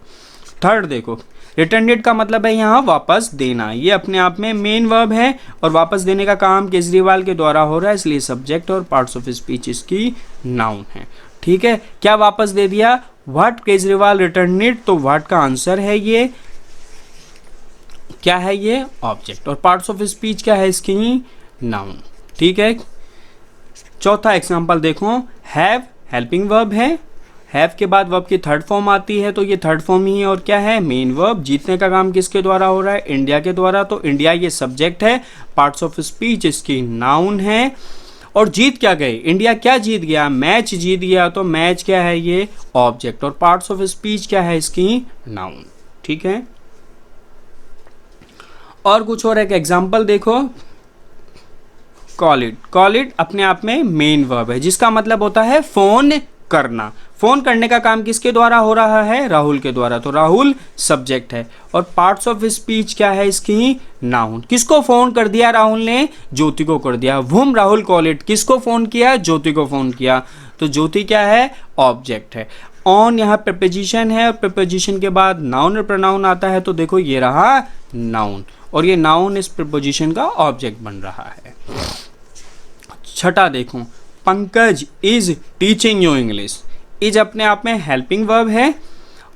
थर्ड देखो, रिटर्निड का मतलब है यहाँ वापस देना, ये अपने आप में मेन वर्ब है, और वापस देने का काम केजरीवाल के द्वारा हो रहा है, इसलिए सब्जेक्ट और पार्ट्स ऑफ स्पीच इसकी नाउन है। ठीक है, क्या वापस दे दिया, व्हाट केजरीवाल रिटर्निड, तो व्हाट का आंसर है ये, क्या है ये, ऑब्जेक्ट। और पार्ट्स ऑफ स्पीच क्या है इसकी, नाउन। ठीक है, चौथा एग्जांपल देखो, हैव हेल्पिंग वर्ब है, हैव के बाद वर्ब की थर्ड फॉर्म आती है, तो ये थर्ड फॉर्म ही है, और क्या है, मेन वर्ब। जीतने का काम किसके द्वारा हो रहा है, इंडिया के द्वारा, तो इंडिया ये सब्जेक्ट है, पार्ट्स ऑफ स्पीच इसकी नाउन है। और जीत क्या गए, इंडिया क्या जीत गया, मैच जीत गया, तो मैच क्या है ये, ऑब्जेक्ट। और पार्ट्स ऑफ स्पीच क्या है इसकी, नाउन। ठीक है, और कुछ और एक एग्जांपल देखो, कॉल इट। कॉल इट अपने आप में मेन वर्ब है, जिसका मतलब होता है फोन करना। फोन करने का काम किसके द्वारा हो रहा है, राहुल के द्वारा, तो राहुल सब्जेक्ट है। और पार्ट्स ऑफ स्पीच क्या है इसकी, नाउन। किसको फोन कर दिया राहुल ने, ज्योति को कर दिया। whom राहुल कॉल इट, किसको फोन किया, ज्योति को फोन किया, तो ज्योति क्या है, ऑब्जेक्ट है। ऑन यहाँ प्रीपोजिशन है, और प्रीपोजिशन के बाद नाउन और प्रोनाउन आता है, तो देखो ये रहा नाउन, और ये नाउन इस प्रीपोजिशन का ऑब्जेक्ट बन रहा है। छठा देखो, Pankaj is teaching you English. Is अपने आप में हेल्पिंग वर्ब है,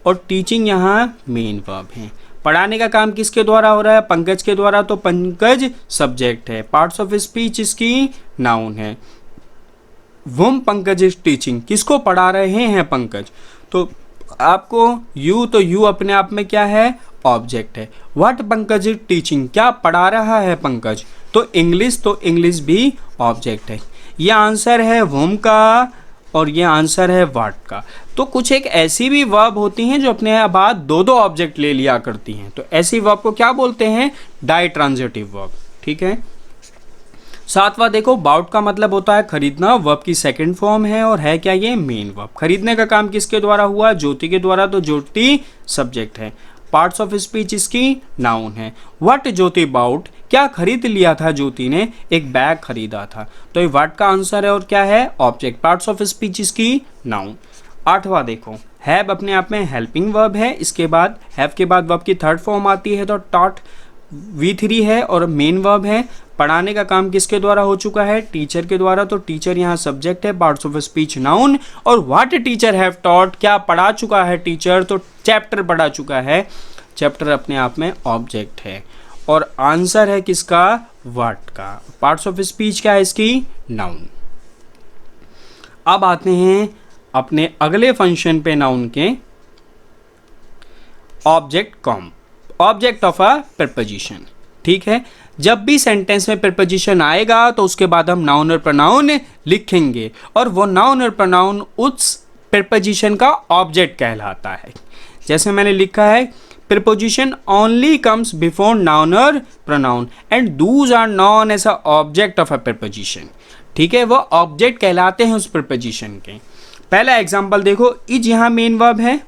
और टीचिंग यहाँ मेन वर्ब है। पढ़ाने का काम किसके द्वारा हो रहा है, पंकज के द्वारा, तो पंकज सब्जेक्ट है। पार्ट्स ऑफ स्पीच इसकी नाउन है। whom पंकज इज टीचिंग, किसको पढ़ा रहे हैं पंकज, तो आपको यू, तो यू अपने आप में क्या है, ऑब्जेक्ट है। व्हाट पंकज इज टीचिंग, क्या पढ़ा रहा है पंकज, तो इंग्लिश, तो इंग्लिश भी ऑब्जेक्ट है। ये आंसर है whom का, और ये आंसर है व्हाट का। तो कुछ एक ऐसी भी वर्ब होती हैं जो अपने बाद दो दो ऑब्जेक्ट ले लिया करती हैं, तो ऐसी वर्ब को क्या बोलते हैं, डाई ट्रांजिटिव वर्ब। ठीक है, सातवां देखो, बाउट का मतलब होता है खरीदना, वर्ब की सेकंड फॉर्म है और है क्या ये मेन वर्ब। खरीदने का काम किसके द्वारा हुआ, ज्योति के द्वारा, तो ज्योति सब्जेक्ट है। पार्ट्स ऑफ स्पीच इसकी नाउन है। व्हाट ज्योति बाउट, क्या खरीद लिया था ज्योति ने, एक बैग खरीदा था, तो ये व्हाट का आंसर है और क्या है ऑब्जेक्ट। पार्ट्स ऑफ स्पीच इसकी नाउन। आठवां देखो, हैव अपने आप में हेल्पिंग वर्ब है, इसके बाद हैव के बाद वर्ब की थर्ड फॉर्म आती है तो टॉट V3 है और मेन वर्ब है। पढ़ाने का काम किसके द्वारा हो चुका है, टीचर के द्वारा, तो टीचर यहाँ सब्जेक्ट है। Parts of speech noun. और व्हाट टीचर हैव टॉट, क्या पढ़ा चुका है टीचर, तो चैप्टर पढ़ा चुका है, चैप्टर अपने आप में ऑब्जेक्ट है। और आंसर है किसका, व्हाट का। पार्ट्स ऑफ स्पीच क्या है इसकी, नाउन। अब आते हैं अपने अगले फंक्शन पे नाउन के, ऑब्जेक्ट ऑफ अ प्रीपोजिशन। ठीक है, जब भी सेंटेंस में प्रीपोजिशन आएगा तो उसके बाद हम नाउन और प्रोनाउन लिखेंगे और वो नाउन और प्रोनाउन उस प्रीपोजिशन का ऑब्जेक्ट कहलाता है। जैसे मैंने लिखा है, preposition only comes before noun और pronoun and those are known as a object of a preposition. ठीक है, वो ऑब्जेक्ट कहलाते हैं उस प्रीपोजिशन के। पहला एग्जांपल देखो, इज यहाँ मेन वर्ब है,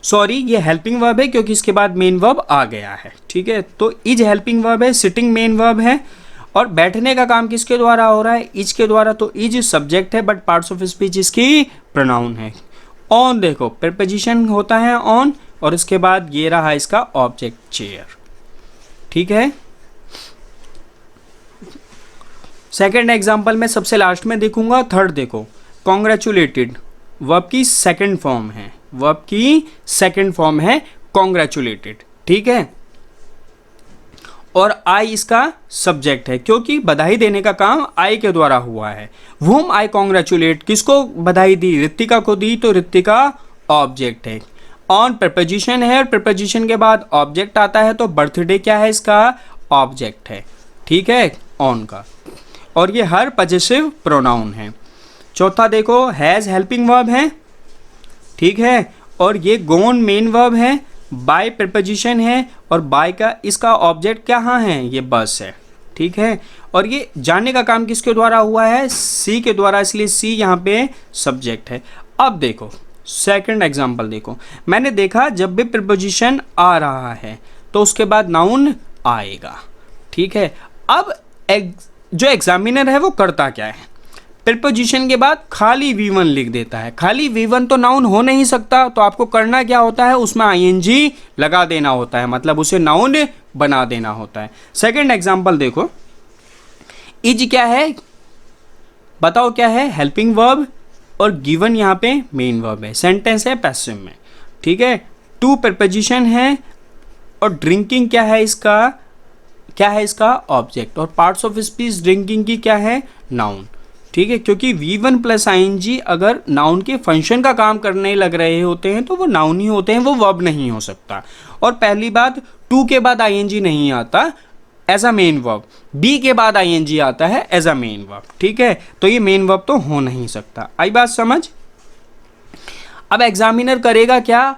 सॉरी ये हेल्पिंग वर्ब है क्योंकि इसके बाद मेन वर्ब आ गया है। ठीक है, तो इज हेल्पिंग वर्ब है, सिटिंग मेन वर्ब है और बैठने का काम किसके द्वारा हो रहा है, इज के द्वारा, तो इज सब्जेक्ट है बट पार्ट्स ऑफ स्पीच इसकी प्रोनाउन है। ऑन देखो, प्रीपोजिशन होता है ऑन और इसके बाद ये रहा इसका ऑब्जेक्ट चेयर। ठीक है, सेकेंड एग्जाम्पल में सबसे लास्ट में देखूंगा। थर्ड देखो, कॉन्ग्रेचुलेटेड वर्ब की सेकेंड फॉर्म है, वर्ब की सेकेंड फॉर्म है कॉन्ग्रेचुलेटेड। ठीक है, और आई इसका सब्जेक्ट है क्योंकि बधाई देने का काम आई के द्वारा हुआ है। वुम आई कॉन्ग्रेचुलेट, किसको बधाई दी, रितिका को दी, तो रितिका ऑब्जेक्ट है। ऑन प्रीपोजिशन है और प्रीपोजिशन के बाद ऑब्जेक्ट आता है तो बर्थडे क्या है इसका, ऑब्जेक्ट है। ठीक है, ऑन का, और ये हर पॉजेसिव प्रोनाउन है। चौथा देखो, हैज हेल्पिंग वर्ब है। ठीक है, और ये गोन मेन वर्ब है, बाय प्रीपोजिशन है और बाय का इसका ऑब्जेक्ट कहाँ है, ये बस है। ठीक है, और ये जाने का काम किसके द्वारा हुआ है, सी के द्वारा, इसलिए सी यहाँ पे सब्जेक्ट है। अब देखो सेकंड एग्जांपल देखो, मैंने देखा जब भी प्रीपोजिशन आ रहा है तो उसके बाद नाउन आएगा। ठीक है, अब जो एग्जामिनर है वो करता क्या है, प्रीपोजिशन के बाद खाली V1 लिख देता है। खाली V1 तो नाउन हो नहीं सकता, तो आपको करना क्या होता है, उसमें ING लगा देना होता है, मतलब उसे नाउन बना देना होता है। सेकंड एग्जांपल देखो, इज क्या है बताओ, क्या है, हेल्पिंग वर्ब और गिवन यहाँ पे मेन वर्ब है, सेंटेंस है पैसिव में। ठीक है, टू प्रीपोजिशन है और ड्रिंकिंग क्या है इसका ऑब्जेक्ट, और पार्ट्स ऑफ स्पीच ड्रिंकिंग की क्या है, नाउन। ठीक है, क्योंकि V1 प्लस ING अगर नाउन के फंक्शन का काम करने लग रहे होते हैं तो वो नाउन ही होते हैं, वो वर्ब नहीं हो सकता। और पहली बात, टू के बाद ING नहीं आता as a main verb, be के बाद ING आता है एज अ मेन वर्ब। ठीक है, तो ये मेन वर्ब तो हो नहीं सकता। आई बात समझ। अब एग्जामिनर करेगा क्या,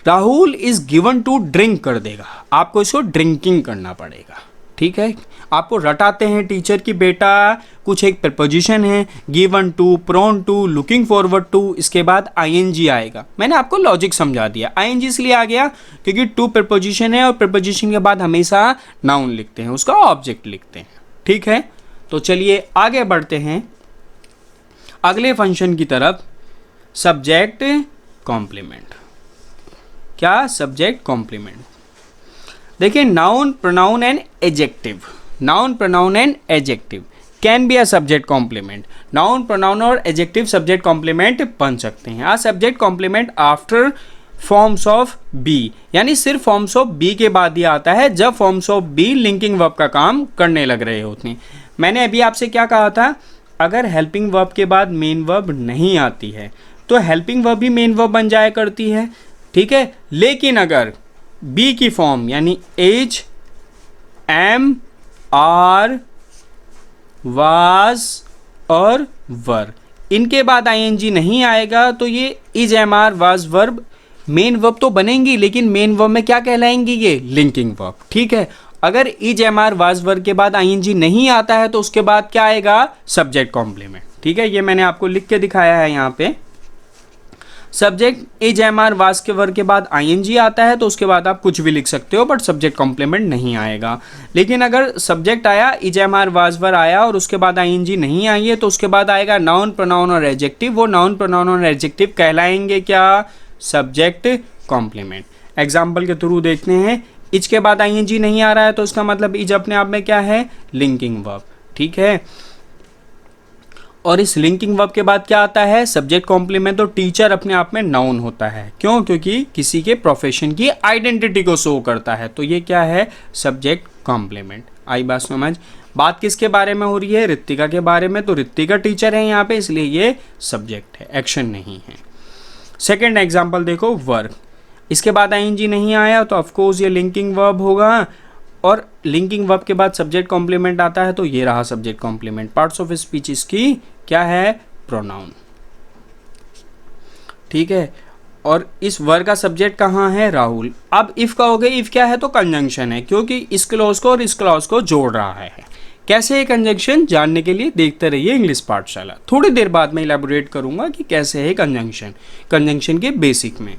Rahul is given to drink कर देगा, आपको इसको ड्रिंकिंग करना पड़ेगा। ठीक है, आपको रटाते हैं टीचर की बेटा, कुछ एक प्रीपोजिशन है, given to, prone to, looking forward to, इसके बाद ING आएगा। मैंने आपको लॉजिक समझा दिया। ING इसलिए आ गया क्योंकि टू प्रीपोजिशन है और प्रीपोजिशन के बाद हमेशा नाउन लिखते हैं, उसका ऑब्जेक्ट लिखते हैं। ठीक है, तो चलिए आगे बढ़ते हैं अगले फंक्शन की तरफ, सब्जेक्ट कॉम्प्लीमेंट। क्या, सब्जेक्ट कॉम्प्लीमेंट। देखिए, noun pronoun and adjective, noun pronoun and adjective can be a subject complement. Noun pronoun और एडजेक्टिव सब्जेक्ट कॉम्प्लीमेंट बन सकते हैं। A subject complement after forms of be, यानी सिर्फ फॉर्म्स ऑफ बी के बाद ही आता है जब forms of be linking verb का काम करने लग रहे होते हैं। मैंने अभी आपसे क्या कहा था, अगर हेल्पिंग वर्ब के बाद मेन वर्ब नहीं आती है तो हेल्पिंग वर्ब भी मेन वर्ब बन जाया करती है। ठीक है, लेकिन अगर बी की फॉर्म यानी एज, एम, आर, वाज और वर, इनके बाद ING नहीं आएगा तो ये is, am, are, was, verb main verb तो बनेंगी, लेकिन मेन वर्ब में क्या कहलाएंगी, ये लिंकिंग वर्ब। ठीक है, अगर is am are was verb के बाद आईएनजी नहीं आता है तो उसके बाद क्या आएगा, सब्जेक्ट कॉम्प्लीमेंट। ठीक है, ये मैंने आपको लिख के दिखाया है यहाँ पे। Subject is am are was के वर्ब के बाद आईएनजी आता है तो उसके बाद आप कुछ भी लिख सकते हो, बट सब्जेक्ट कॉम्प्लीमेंट नहीं आएगा। लेकिन अगर सब्जेक्ट आया, is am are was verb आया और उसके बाद आईएनजी नहीं आई है तो उसके बाद आएगा नाउन, प्रोनाउन और एडजेक्टिव। वो नाउन, प्रोनाउन और एडजेक्टिव कहलाएंगे क्या, सब्जेक्ट कॉम्प्लीमेंट। एग्जाम्पल के थ्रू देखते हैं। इज के बाद आईएनजी नहीं आ रहा है तो इसका मतलब इज अपने आप में क्या है, लिंकिंग वर्ब। ठीक है, और इस लिंकिंग वर्ब के बाद क्या आता है, सब्जेक्ट कॉम्प्लीमेंट। तो टीचर अपने आप में नाउन होता है, क्यों, क्योंकि किसी के प्रोफेशन की आइडेंटिटी को शो करता है। तो ये क्या है, सब्जेक्ट कॉम्प्लीमेंट। आई बात समझ। बात किसके बारे में हो रही है, रित्तिका के बारे में। तो रित्तिका टीचर है यहाँ पे, इसलिए ये सब्जेक्ट है, एक्शन नहीं है। सेकेंड एग्जाम्पल देखो, वर्क। इसके बाद आईएनजी नहीं आया तो ऑफकोर्स ये लिंकिंग वर्ब होगा, और लिंकिंग वर्ब के बाद सब्जेक्ट कॉम्प्लीमेंट आता है तो ये रहा subject complement. Parts of speech इसकी क्या है, प्रोनाउन। ठीक है, और इस वर्ब का सब्जेक्ट कहाँ है, राहुल। अब इफ कहोगे, इफ क्या है तो कंजंक्शन है, क्योंकि इस क्लॉज को और इस क्लॉज को जोड़ रहा है। कैसे है कंजंक्शन, जानने के लिए देखते रहिए इंग्लिश पाठशाला। थोड़ी देर बाद मैं इलैबोरेट करूंगा कि कैसे है कंजंक्शन, कंजंक्शन के बेसिक में।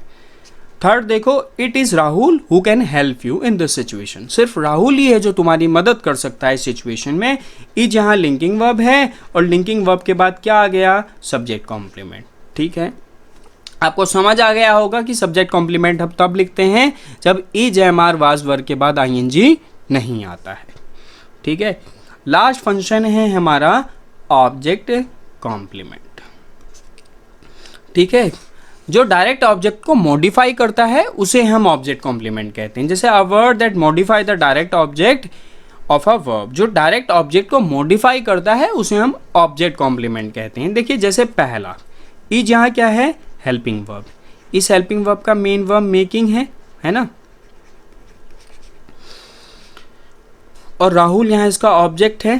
थर्ड देखो, it is Rahul who can help you in this situation. सिर्फ राहुल ही है जो तुम्हारी मदद कर सकता है इस सिचुएशन में। इज यहाँ लिंकिंग वर्ब है और लिंकिंग वर्ब के बाद क्या आ गया, सब्जेक्ट कॉम्प्लीमेंट। ठीक है, आपको समझ आ गया होगा कि सब्जेक्ट कॉम्प्लीमेंट हम तब लिखते हैं जब is am are was verb के बाद आईएनजी नहीं आता है। ठीक है, लास्ट फंक्शन है हमारा ऑब्जेक्ट कॉम्प्लीमेंट। ठीक है, जो डायरेक्ट ऑब्जेक्ट को मॉडिफाई करता है उसे हम ऑब्जेक्ट कॉम्प्लीमेंट कहते हैं। जैसे अ word that modify the direct object of a verb, जो डायरेक्ट ऑब्जेक्ट को मॉडिफाई करता है उसे हम ऑब्जेक्ट कॉम्प्लीमेंट कहते हैं। देखिए, जैसे पहला इज यहाँ क्या है, हेल्पिंग वर्ब। इस हेल्पिंग वर्ब का मेन वर्ब मेकिंग है ना, और राहुल यहाँ इसका ऑब्जेक्ट है।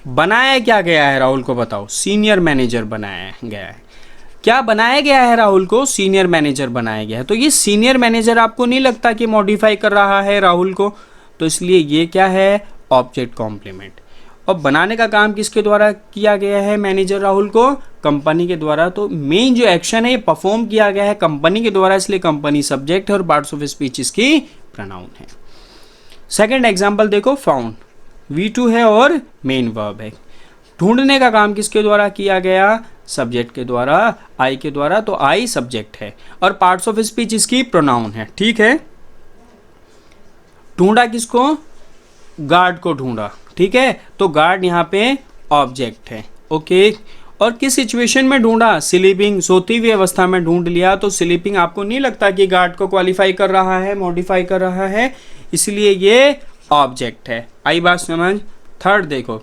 बनाया क्या गया है राहुल को, बताओ, सीनियर मैनेजर बनाया गया है। क्या बनाया गया है राहुल को, सीनियर मैनेजर बनाया गया है। तो ये सीनियर मैनेजर आपको नहीं लगता कि मॉडिफाई कर रहा है राहुल को, तो इसलिए ये क्या है, ऑब्जेक्ट कॉम्प्लीमेंट। और बनाने का काम किसके द्वारा किया गया है, मैनेजर राहुल को, कंपनी के द्वारा। तो मेन जो एक्शन है ये परफॉर्म किया गया है कंपनी के द्वारा, इसलिए कंपनी सब्जेक्ट है और पार्ट्स ऑफ स्पीच इसकी प्रोनाउन है। सेकेंड एग्जाम्पल देखो, फाउंड। V2 है और मेन वर्ब है। ढूंढने का काम किसके द्वारा किया गया, सब्जेक्ट के द्वारा, आई के द्वारा। तो आई सब्जेक्ट है और पार्ट्स ऑफ स्पीच इसकी प्रोनाउन है। ठीक है, ढूंढा किसको, गार्ड को ढूंढा। ठीक है, तो गार्ड यहाँ पे ऑब्जेक्ट है। ओके, और किस सिचुएशन में ढूंढा, स्लीपिंग, सोती हुई अवस्था में ढूंढ लिया। तो स्लीपिंग आपको नहीं लगता कि गार्ड को क्वालिफाई कर रहा है, मॉडिफाई कर रहा है, इसलिए ये ऑब्जेक्ट है। आई बात समझ। थर्ड देखो,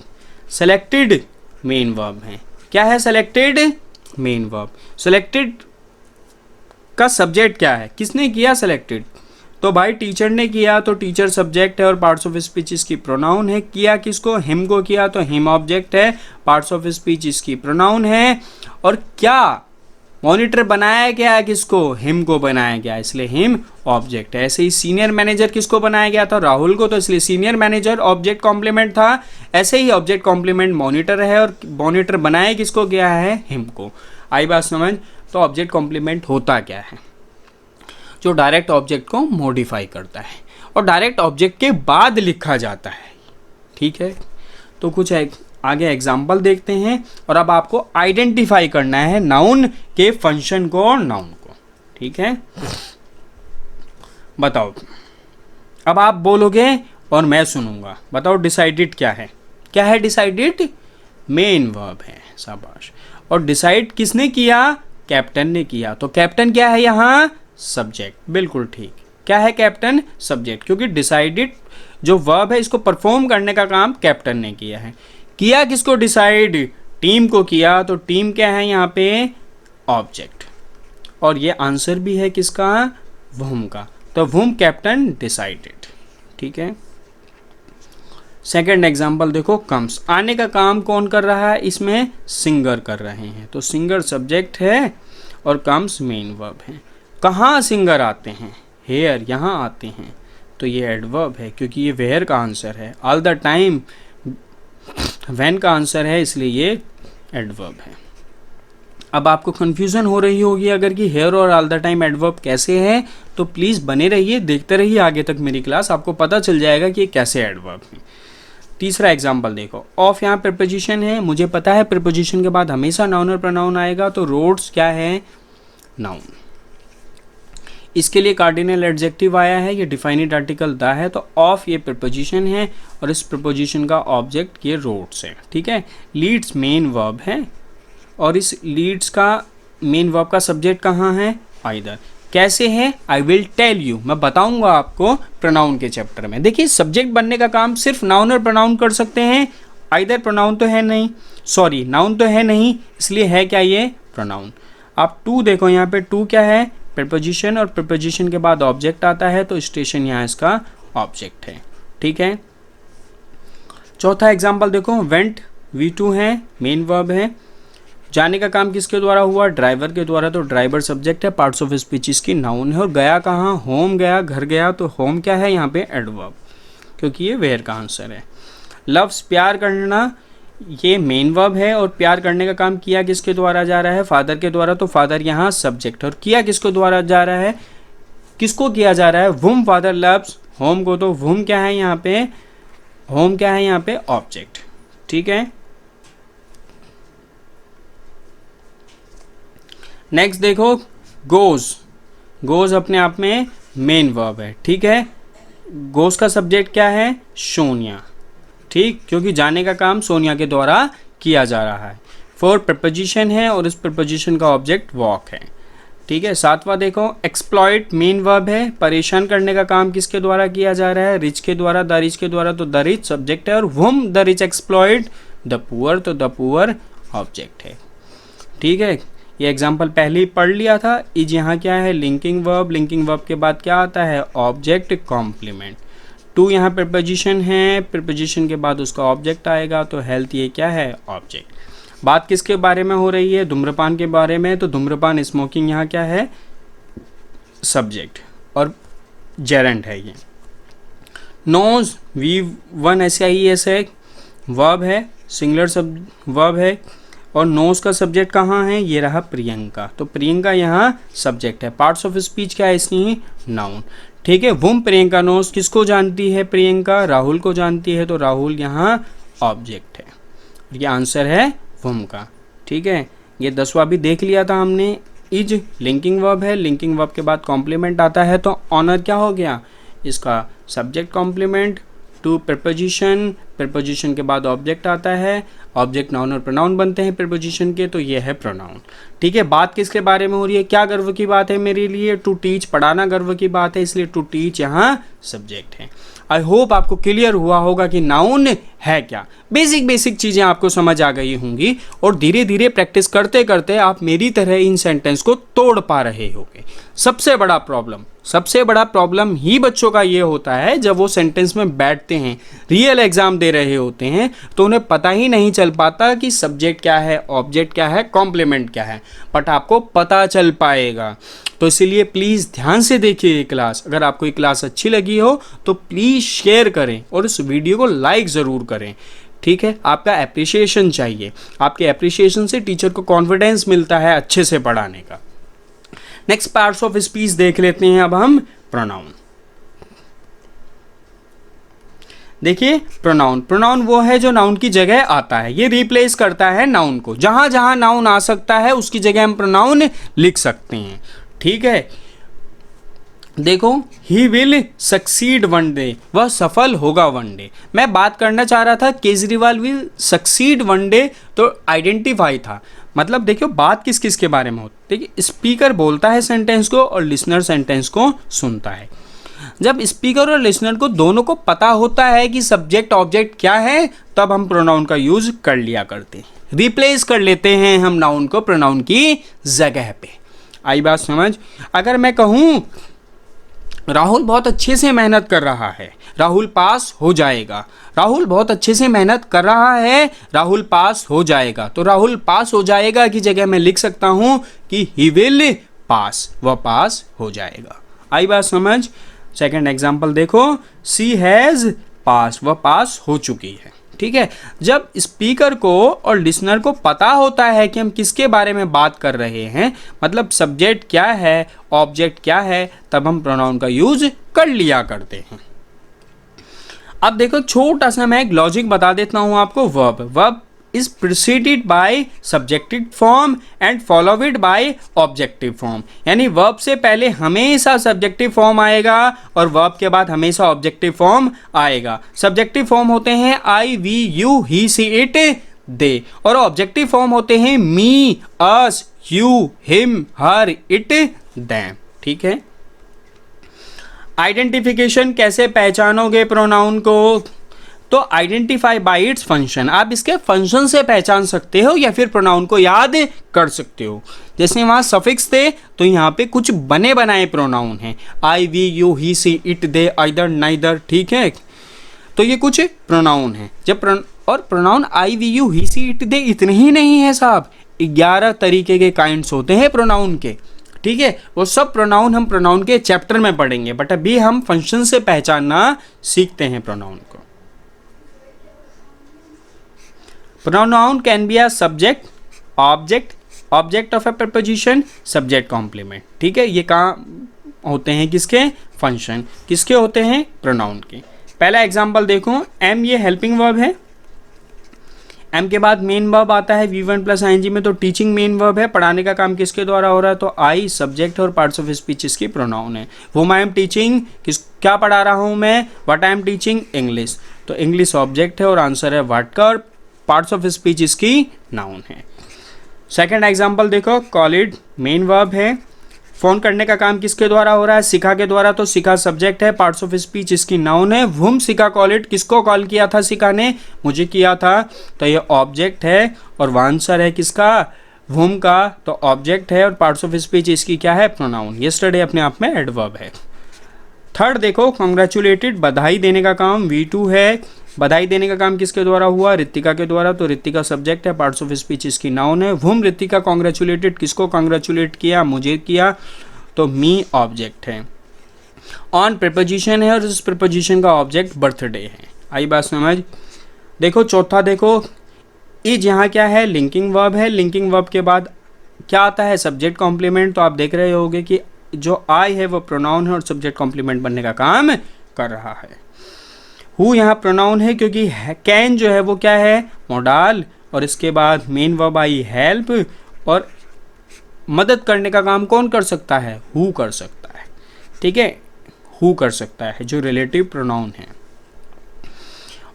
सेलेक्टेड मेन वर्ब है। क्या है, सेलेक्टेड मेन वर्ब। सेलेक्टेड का सब्जेक्ट क्या है, किसने किया सेलेक्टेड, तो भाई टीचर ने किया। तो टीचर सब्जेक्ट है और पार्ट्स ऑफ स्पीच इसकी प्रोनाउन है। किया किसको, हिम को किया, तो हिम ऑब्जेक्ट है, पार्ट्स ऑफ स्पीच इसकी प्रोनाउन है। और क्या मॉनिटर बनाया गया है, किसको, हिम को बनाया गया, इसलिए हिम ऑब्जेक्ट है। ऐसे ही सीनियर मैनेजर किसको बनाया गया था, राहुल को, तो इसलिए सीनियर मैनेजर ऑब्जेक्ट कॉम्प्लीमेंट था। ऐसे ही ऑब्जेक्ट कॉम्प्लीमेंट मॉनिटर है और मॉनिटर बनाया किसको गया है, हिम को। आई बात समझ। तो ऑब्जेक्ट कॉम्प्लीमेंट होता क्या है, जो डायरेक्ट ऑब्जेक्ट को मॉडिफाई करता है और डायरेक्ट ऑब्जेक्ट के बाद लिखा जाता है। ठीक है, तो कुछ आगे एग्जाम्पल देखते हैं और अब आपको आइडेंटिफाई करना है नाउन के फंक्शन को और नाउन को। ठीक है, बताओ, अब आप बोलोगे और मैं सुनूंगा। बताओ डिसाइडेड क्या है, क्या है डिसाइडेड, मेन वर्ब है, शाबाश। और डिसाइड किसने किया, कैप्टन ने किया। तो कैप्टन क्या है यहाँ, सब्जेक्ट, बिल्कुल ठीक। क्या है कैप्टन, सब्जेक्ट, क्योंकि डिसाइडेड जो वर्ब है इसको परफॉर्म करने का काम कैप्टन ने किया है। किया किसको, डिसाइड, टीम को किया। तो टीम क्या है यहाँ पे, ऑब्जेक्ट। और ये आंसर भी है किसका, वुम का। तो वुम कैप्टन डिसाइडेड। ठीक है, सेकेंड एग्जाम्पल देखो, कम्स। आने का काम कौन कर रहा है, इसमें सिंगर कर रहे हैं। तो सिंगर सब्जेक्ट है और कम्स मेन वर्ब है। कहाँ सिंगर आते हैं, हेयर, यहाँ आते हैं। तो ये एडवर्ब है, क्योंकि ये वेयर का आंसर है। ऑल द टाइम व्हेन का आंसर है, इसलिए ये एडवर्ब है। अब आपको कन्फ्यूज़न हो रही होगी अगर कि हेयर और ऑल द टाइम एडवर्ब कैसे है, तो प्लीज़ बने रहिए, देखते रहिए आगे तक मेरी क्लास, आपको पता चल जाएगा कि ये कैसे एडवर्ब है। तीसरा एग्जाम्पल देखो, ऑफ यहाँ प्रीपोजिशन है, मुझे पता है प्रीपोजिशन के बाद हमेशा नाउन और प्रोनाउन आएगा, तो रोड्स क्या है, नाउन। इसके लिए कार्डिनल एडजेक्टिव आया है, ये डिफाइनिट आर्टिकल द है, तो ऑफ ये प्रीपोजिशन है और इस प्रीपोजिशन का ऑब्जेक्ट ये रोड्स है, ठीक है। लीड्स मेन वर्ब है और इस लीड्स का मेन वर्ब का सब्जेक्ट कहाँ है, आइदर। कैसे है, आई विल टेल यू, मैं बताऊंगा आपको प्रोनाउन के चैप्टर में। देखिए सब्जेक्ट बनने का काम सिर्फ नाउन और प्रोनाउन कर सकते हैं, आइदर प्रोनाउन तो है नहीं, सॉरी नाउन तो है नहीं, इसलिए है क्या ये, प्रोनाउन। आप टू देखो, यहाँ पे टू क्या है, प्रीपोजिशन, और प्रीपोजिशन के बाद ऑब्जेक्ट आता है, तो स्टेशन यहाँ इसका ऑब्जेक्ट है, ठीक है। चौथा एग्जाम्पल देखो, वेंट V2 है, मेन वर्ब है। जाने का काम किसके द्वारा हुआ, ड्राइवर के द्वारा, तो ड्राइवर सब्जेक्ट है, पार्ट्स ऑफ स्पीच इसकी नाउन है। और गया कहाँ, होम गया, घर गया, तो होम क्या है यहाँ पे, एडवर्ब, क्योंकि ये वेयर का आंसर है। लव्स प्यार करना, ये मेन वर्ब है और प्यार करने का काम किया किसके द्वारा जा रहा है, फादर के द्वारा, तो फादर यहाँ सब्जेक्ट, और किया किसके द्वारा जा रहा है, किसको किया जा रहा है, वुम फादर लव्स होम को, तो वुम क्या है यहाँ पे, होम क्या है यहाँ पे, ऑब्जेक्ट, ठीक है। नेक्स्ट देखो, गोज, गोज अपने आप में मेन वर्ब है, ठीक है। गोज का सब्जेक्ट क्या है, सोनिया, ठीक, क्योंकि जाने का काम सोनिया के द्वारा किया जा रहा है। फोर प्रपोजिशन है और इस प्रपोजिशन का ऑब्जेक्ट वॉक है, ठीक है। सातवां देखो, एक्सप्लॉइट मेन वर्ब है, परेशान करने का काम किसके द्वारा किया जा रहा है, रिच के द्वारा, द रिच के द्वारा, तो द रिच सब्जेक्ट है, और whom the rich exploit the poor, तो द पुअर ऑब्जेक्ट है, ठीक है। ये एग्जाम्पल पहले ही पढ़ लिया था। इज यहाँ क्या है, लिंकिंग वर्ब, लिंकिंग वर्ब के बाद क्या आता है, ऑब्जेक्ट कॉम्प्लीमेंट। टू यहाँ प्रीपोजिशन है, प्रीपोजिशन के बाद उसका ऑब्जेक्ट आएगा, तो हेल्थ ये क्या है, ऑब्जेक्ट। बात किसके बारे में हो रही है, धूम्रपान के बारे में, तो धूम्रपान स्मोकिंग यहाँ क्या है, सब्जेक्ट, और जेरेंट है ये। नोज V1SIES है, वर्ब है, सिंगुलर सब वर्ब है, और नोज का सब्जेक्ट कहाँ है, ये रहा प्रियंका, तो प्रियंका यहाँ सब्जेक्ट है। पार्ट्स ऑफ स्पीच क्या है इसकी, नाउन, ठीक है। वुम प्रियंका नोज किसको जानती है, प्रियंका राहुल को जानती है, तो राहुल यहाँ ऑब्जेक्ट है, ये आंसर है वुम का, ठीक है। ये 10वां भी देख लिया था हमने। इज लिंकिंग वर्ब है, लिंकिंग वर्ब के बाद कॉम्प्लीमेंट आता है, तो ऑनर क्या हो गया, इसका subject complement. To preposition, preposition के बाद ऑब्जेक्ट आता है, ऑब्जेक्ट नाउन और प्रोनाउन बनते हैं प्रीपोजिशन के, तो ये है प्रोनाउन, ठीक है। बात किसके बारे में हो रही है, क्या गर्व की बात है मेरे लिए, टू टीच, पढ़ाना गर्व की बात है, इसलिए टू टीच यहाँ सब्जेक्ट है। आई होप आपको क्लियर हुआ होगा कि नाउन है क्या, बेसिक चीज़ें आपको समझ आ गई होंगी, और धीरे धीरे प्रैक्टिस करते करते आप मेरी तरह इन सेंटेंस को तोड़ पा रहे होंगे। सबसे बड़ा प्रॉब्लम ही बच्चों का ये होता है, जब वो सेंटेंस में बैठते हैं, रियल एग्जाम दे रहे होते हैं, तो उन्हें पता ही नहीं चल पाता कि सब्जेक्ट क्या है, ऑब्जेक्ट क्या है, कॉम्प्लीमेंट क्या है, बट आपको पता चल पाएगा। तो इसीलिए प्लीज़ ध्यान से देखिए ये क्लास। अगर आपको ये क्लास अच्छी लगी हो तो प्लीज़ शेयर करें और इस वीडियो को लाइक ज़रूर करें, ठीक है। आपका एप्रिसिएशन चाहिए, आपके एप्रिसिएशन से टीचर को कॉन्फिडेंस मिलता है अच्छे से पढ़ाने का। नेक्स्ट पार्ट्स ऑफ स्पीच देख लेते हैं अब हम, प्रोनाउन। देखिए प्रोनाउन वो है जो नाउन की जगह आता है, ये रिप्लेस करता है नाउन को। जहां जहां नाउन आ सकता है उसकी जगह हम प्रोनाउन लिख सकते हैं, ठीक है। देखो, he will succeed one day, वह सफल होगा वन डे। मैं बात करना चाह रहा था Kejriwal will succeed one day, तो आइडेंटिफाई था, मतलब देखियो बात किस किस के बारे में होती है। देखिए स्पीकर बोलता है सेंटेंस को और लिसनर सेंटेंस को सुनता है। जब स्पीकर और लिसनर को दोनों को पता होता है कि सब्जेक्ट ऑब्जेक्ट क्या है, तब हम प्रोनाउन का यूज कर लिया करते हैं, रिप्लेस कर लेते हैं हम नाउन को प्रोनाउन की जगह पे। आई बात समझ। अगर मैं कहूँ राहुल बहुत अच्छे से मेहनत कर रहा है, राहुल पास हो जाएगा, राहुल बहुत अच्छे से मेहनत कर रहा है, राहुल पास हो जाएगा, तो राहुल पास हो जाएगा की जगह मैं लिख सकता हूँ कि ही विल पास, वह पास हो जाएगा। आई बात समझ। सेकंड एग्जांपल देखो, शी हैज पास, वह पास हो चुकी है। ठीक है, जब स्पीकर को और लिसनर को पता होता है कि हम किसके बारे में बात कर रहे हैं, मतलब सब्जेक्ट क्या है, ऑब्जेक्ट क्या है, तब हम प्रोनाउन का यूज कर लिया करते हैं। अब देखो छोटा सा मैं एक लॉजिक बता देता हूं आपको। Verb is preceded by subjective form and followed by objective form, यानी verb से पहले हमेशा subjective form आएगा और verb के बाद हमेशा objective form आएगा। subjective form होते हैं I, we, you, he, she, it, they, और objective form होते हैं me, us, you, him, her, it, them। ठीक है, आइडेंटिफिकेशन कैसे पहचानोगे प्रोनाउन को? तो आइडेंटिफाई बाय इट्स फंक्शन, आप इसके फंक्शन से पहचान सकते हो या फिर प्रोनाउन को याद कर सकते हो। जैसे वहां सफिक्स थे तो यहाँ पे कुछ बने बनाए प्रोनाउन हैं, I, we, you, he, she, it, they, either, neither. ठीक है, तो ये कुछ प्रोनाउन हैं। और pronoun I, we, you, he, she, it, they इतने ही नहीं है साहब, 11 तरीके के काइंड्स होते हैं प्रोनाउन के। ठीक है, वो सब प्रोनाउन हम प्रोनाउन के चैप्टर में पढ़ेंगे, बट अभी हम फंक्शन से पहचानना सीखते हैं प्रोनाउन को। Pronoun can be a subject, object, object of a preposition, subject complement. ठीक है, ये काम होते हैं किसके? फंक्शन। किसके होते हैं? प्रोनाउन के। पहला एग्जांपल देखो, एम ये हेल्पिंग वर्ब है, एम के बाद मेन वर्ब आता है V1 प्लस ING में, तो टीचिंग मेन वर्ब है। पढ़ाने का काम किसके द्वारा हो रहा है? तो आई सब्जेक्ट और पार्ट्स ऑफ स्पीच इसकी प्रोनाउन है। वो आई एम टीचिंग, क्या पढ़ा रहा हूँ मैं? What I am teaching, English, तो इंग्लिश ऑब्जेक्ट है और आंसर है व्हाट का, और पार्ट्स ऑफ स्पीच इसकी नाउन है। सेकेंड एग्जाम्पल देखो, कॉलिड मेन वर्ब है, फोन करने का काम किसके द्वारा हो रहा है? शिखा के द्वारा, तो शिखा सब्जेक्ट है, पार्ट्स ऑफ स्पीच इसकी नाउन है। वुम शिखा कॉलिड, किसको कॉल किया था शिखा ने? मुझे किया था, तो ये ऑब्जेक्ट है और आंसर है किसका? वुम का, तो ऑब्जेक्ट है और पार्ट्स ऑफ स्पीच इसकी क्या है? प्रोनाउन। यस्टरडे अपने आप में एडवर्ब है। थर्ड देखो, कॉन्ग्रेचुलेटेड बधाई देने का काम V2 है। बधाई देने का काम किसके द्वारा हुआ? रितिका के द्वारा, तो रितिका सब्जेक्ट है, पार्ट्स ऑफ स्पीच इसकी नाउन है। वुम रितिका कॉन्ग्रेचुलेटेड, किसको कॉन्ग्रेचुलेट किया? मुझे किया, तो मी ऑब्जेक्ट है। ऑन प्रिपोजिशन है और इस प्रिपोजिशन का ऑब्जेक्ट बर्थडे है। आई बात समझ? देखो चौथा देखो, इज यहाँ क्या है? लिंकिंग वर्ब है। लिंकिंग वर्ब के बाद क्या आता है? Subject complement. तो आप देख रहे होगे कि जो आई है वो प्रोनाउन है और सब्जेक्ट कॉम्प्लीमेंट बनने का काम कर रहा है। हु यहाँ प्रोनाउन है क्योंकि कैन जो है वो क्या है? मोडाल, और इसके बाद मेन वर्ब आई हेल्प, और मदद करने का काम कौन कर सकता है? हु कर सकता है। ठीक है, हु कर सकता है जो रिलेटिव प्रोनाउन है।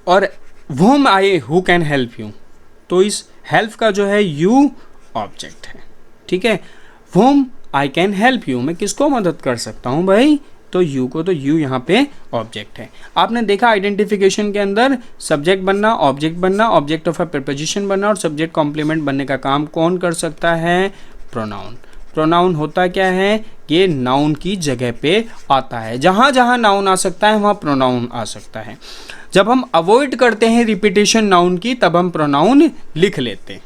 और whom I who can help you, तो इस हेल्प का जो है यू ऑब्जेक्ट है। ठीक है, वुम आई कैन हेल्प यू, मैं किसको मदद कर सकता हूँ भाई? तो यू को, तो यू यहाँ पे ऑब्जेक्ट है। आपने देखा आइडेंटिफिकेशन के अंदर सब्जेक्ट बनना, ऑब्जेक्ट बनना, ऑब्जेक्ट ऑफ अ प्रिपोजिशन बनना और सब्जेक्ट कॉम्प्लीमेंट बनने का काम कौन कर सकता है? प्रोनाउन। प्रोनाउन होता क्या है? ये नाउन की जगह पे आता है। जहाँ जहाँ नाउन आ सकता है वहाँ प्रोनाउन आ सकता है। जब हम अवॉइड करते हैं रिपीटेशन नाउन की, तब हम प्रोनाउन लिख लेते हैं।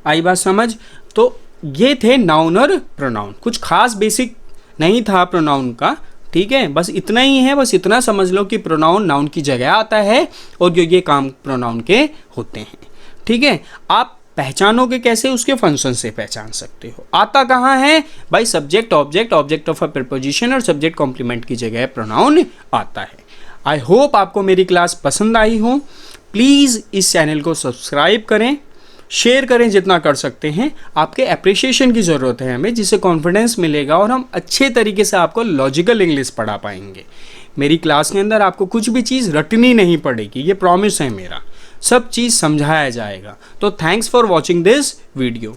आई बात समझ? तो ये थे नाउन और प्रोनाउन। कुछ खास बेसिक नहीं था प्रोनाउन का। ठीक है, बस इतना ही है। बस इतना समझ लो कि प्रोनाउन नाउन की जगह आता है और जो ये काम प्रोनाउन के होते हैं। ठीक है, आप पहचानोगे कैसे? उसके फंक्शन से पहचान सकते हो। आता कहाँ है भाई? Subject, object, object of a preposition और सब्जेक्ट कॉम्प्लीमेंट की जगह प्रोनाउन आता है। आई होप आपको मेरी क्लास पसंद आई हो। प्लीज़ इस चैनल को सब्सक्राइब करें, शेयर करें जितना कर सकते हैं। आपके अप्रिसिएशन की ज़रूरत है हमें, जिससे कॉन्फिडेंस मिलेगा और हम अच्छे तरीके से आपको लॉजिकल इंग्लिश पढ़ा पाएंगे। मेरी क्लास के अंदर आपको कुछ भी चीज़ रटनी नहीं पड़ेगी, ये प्रॉमिस है मेरा। सब चीज़ समझाया जाएगा। तो thanks for watching this video.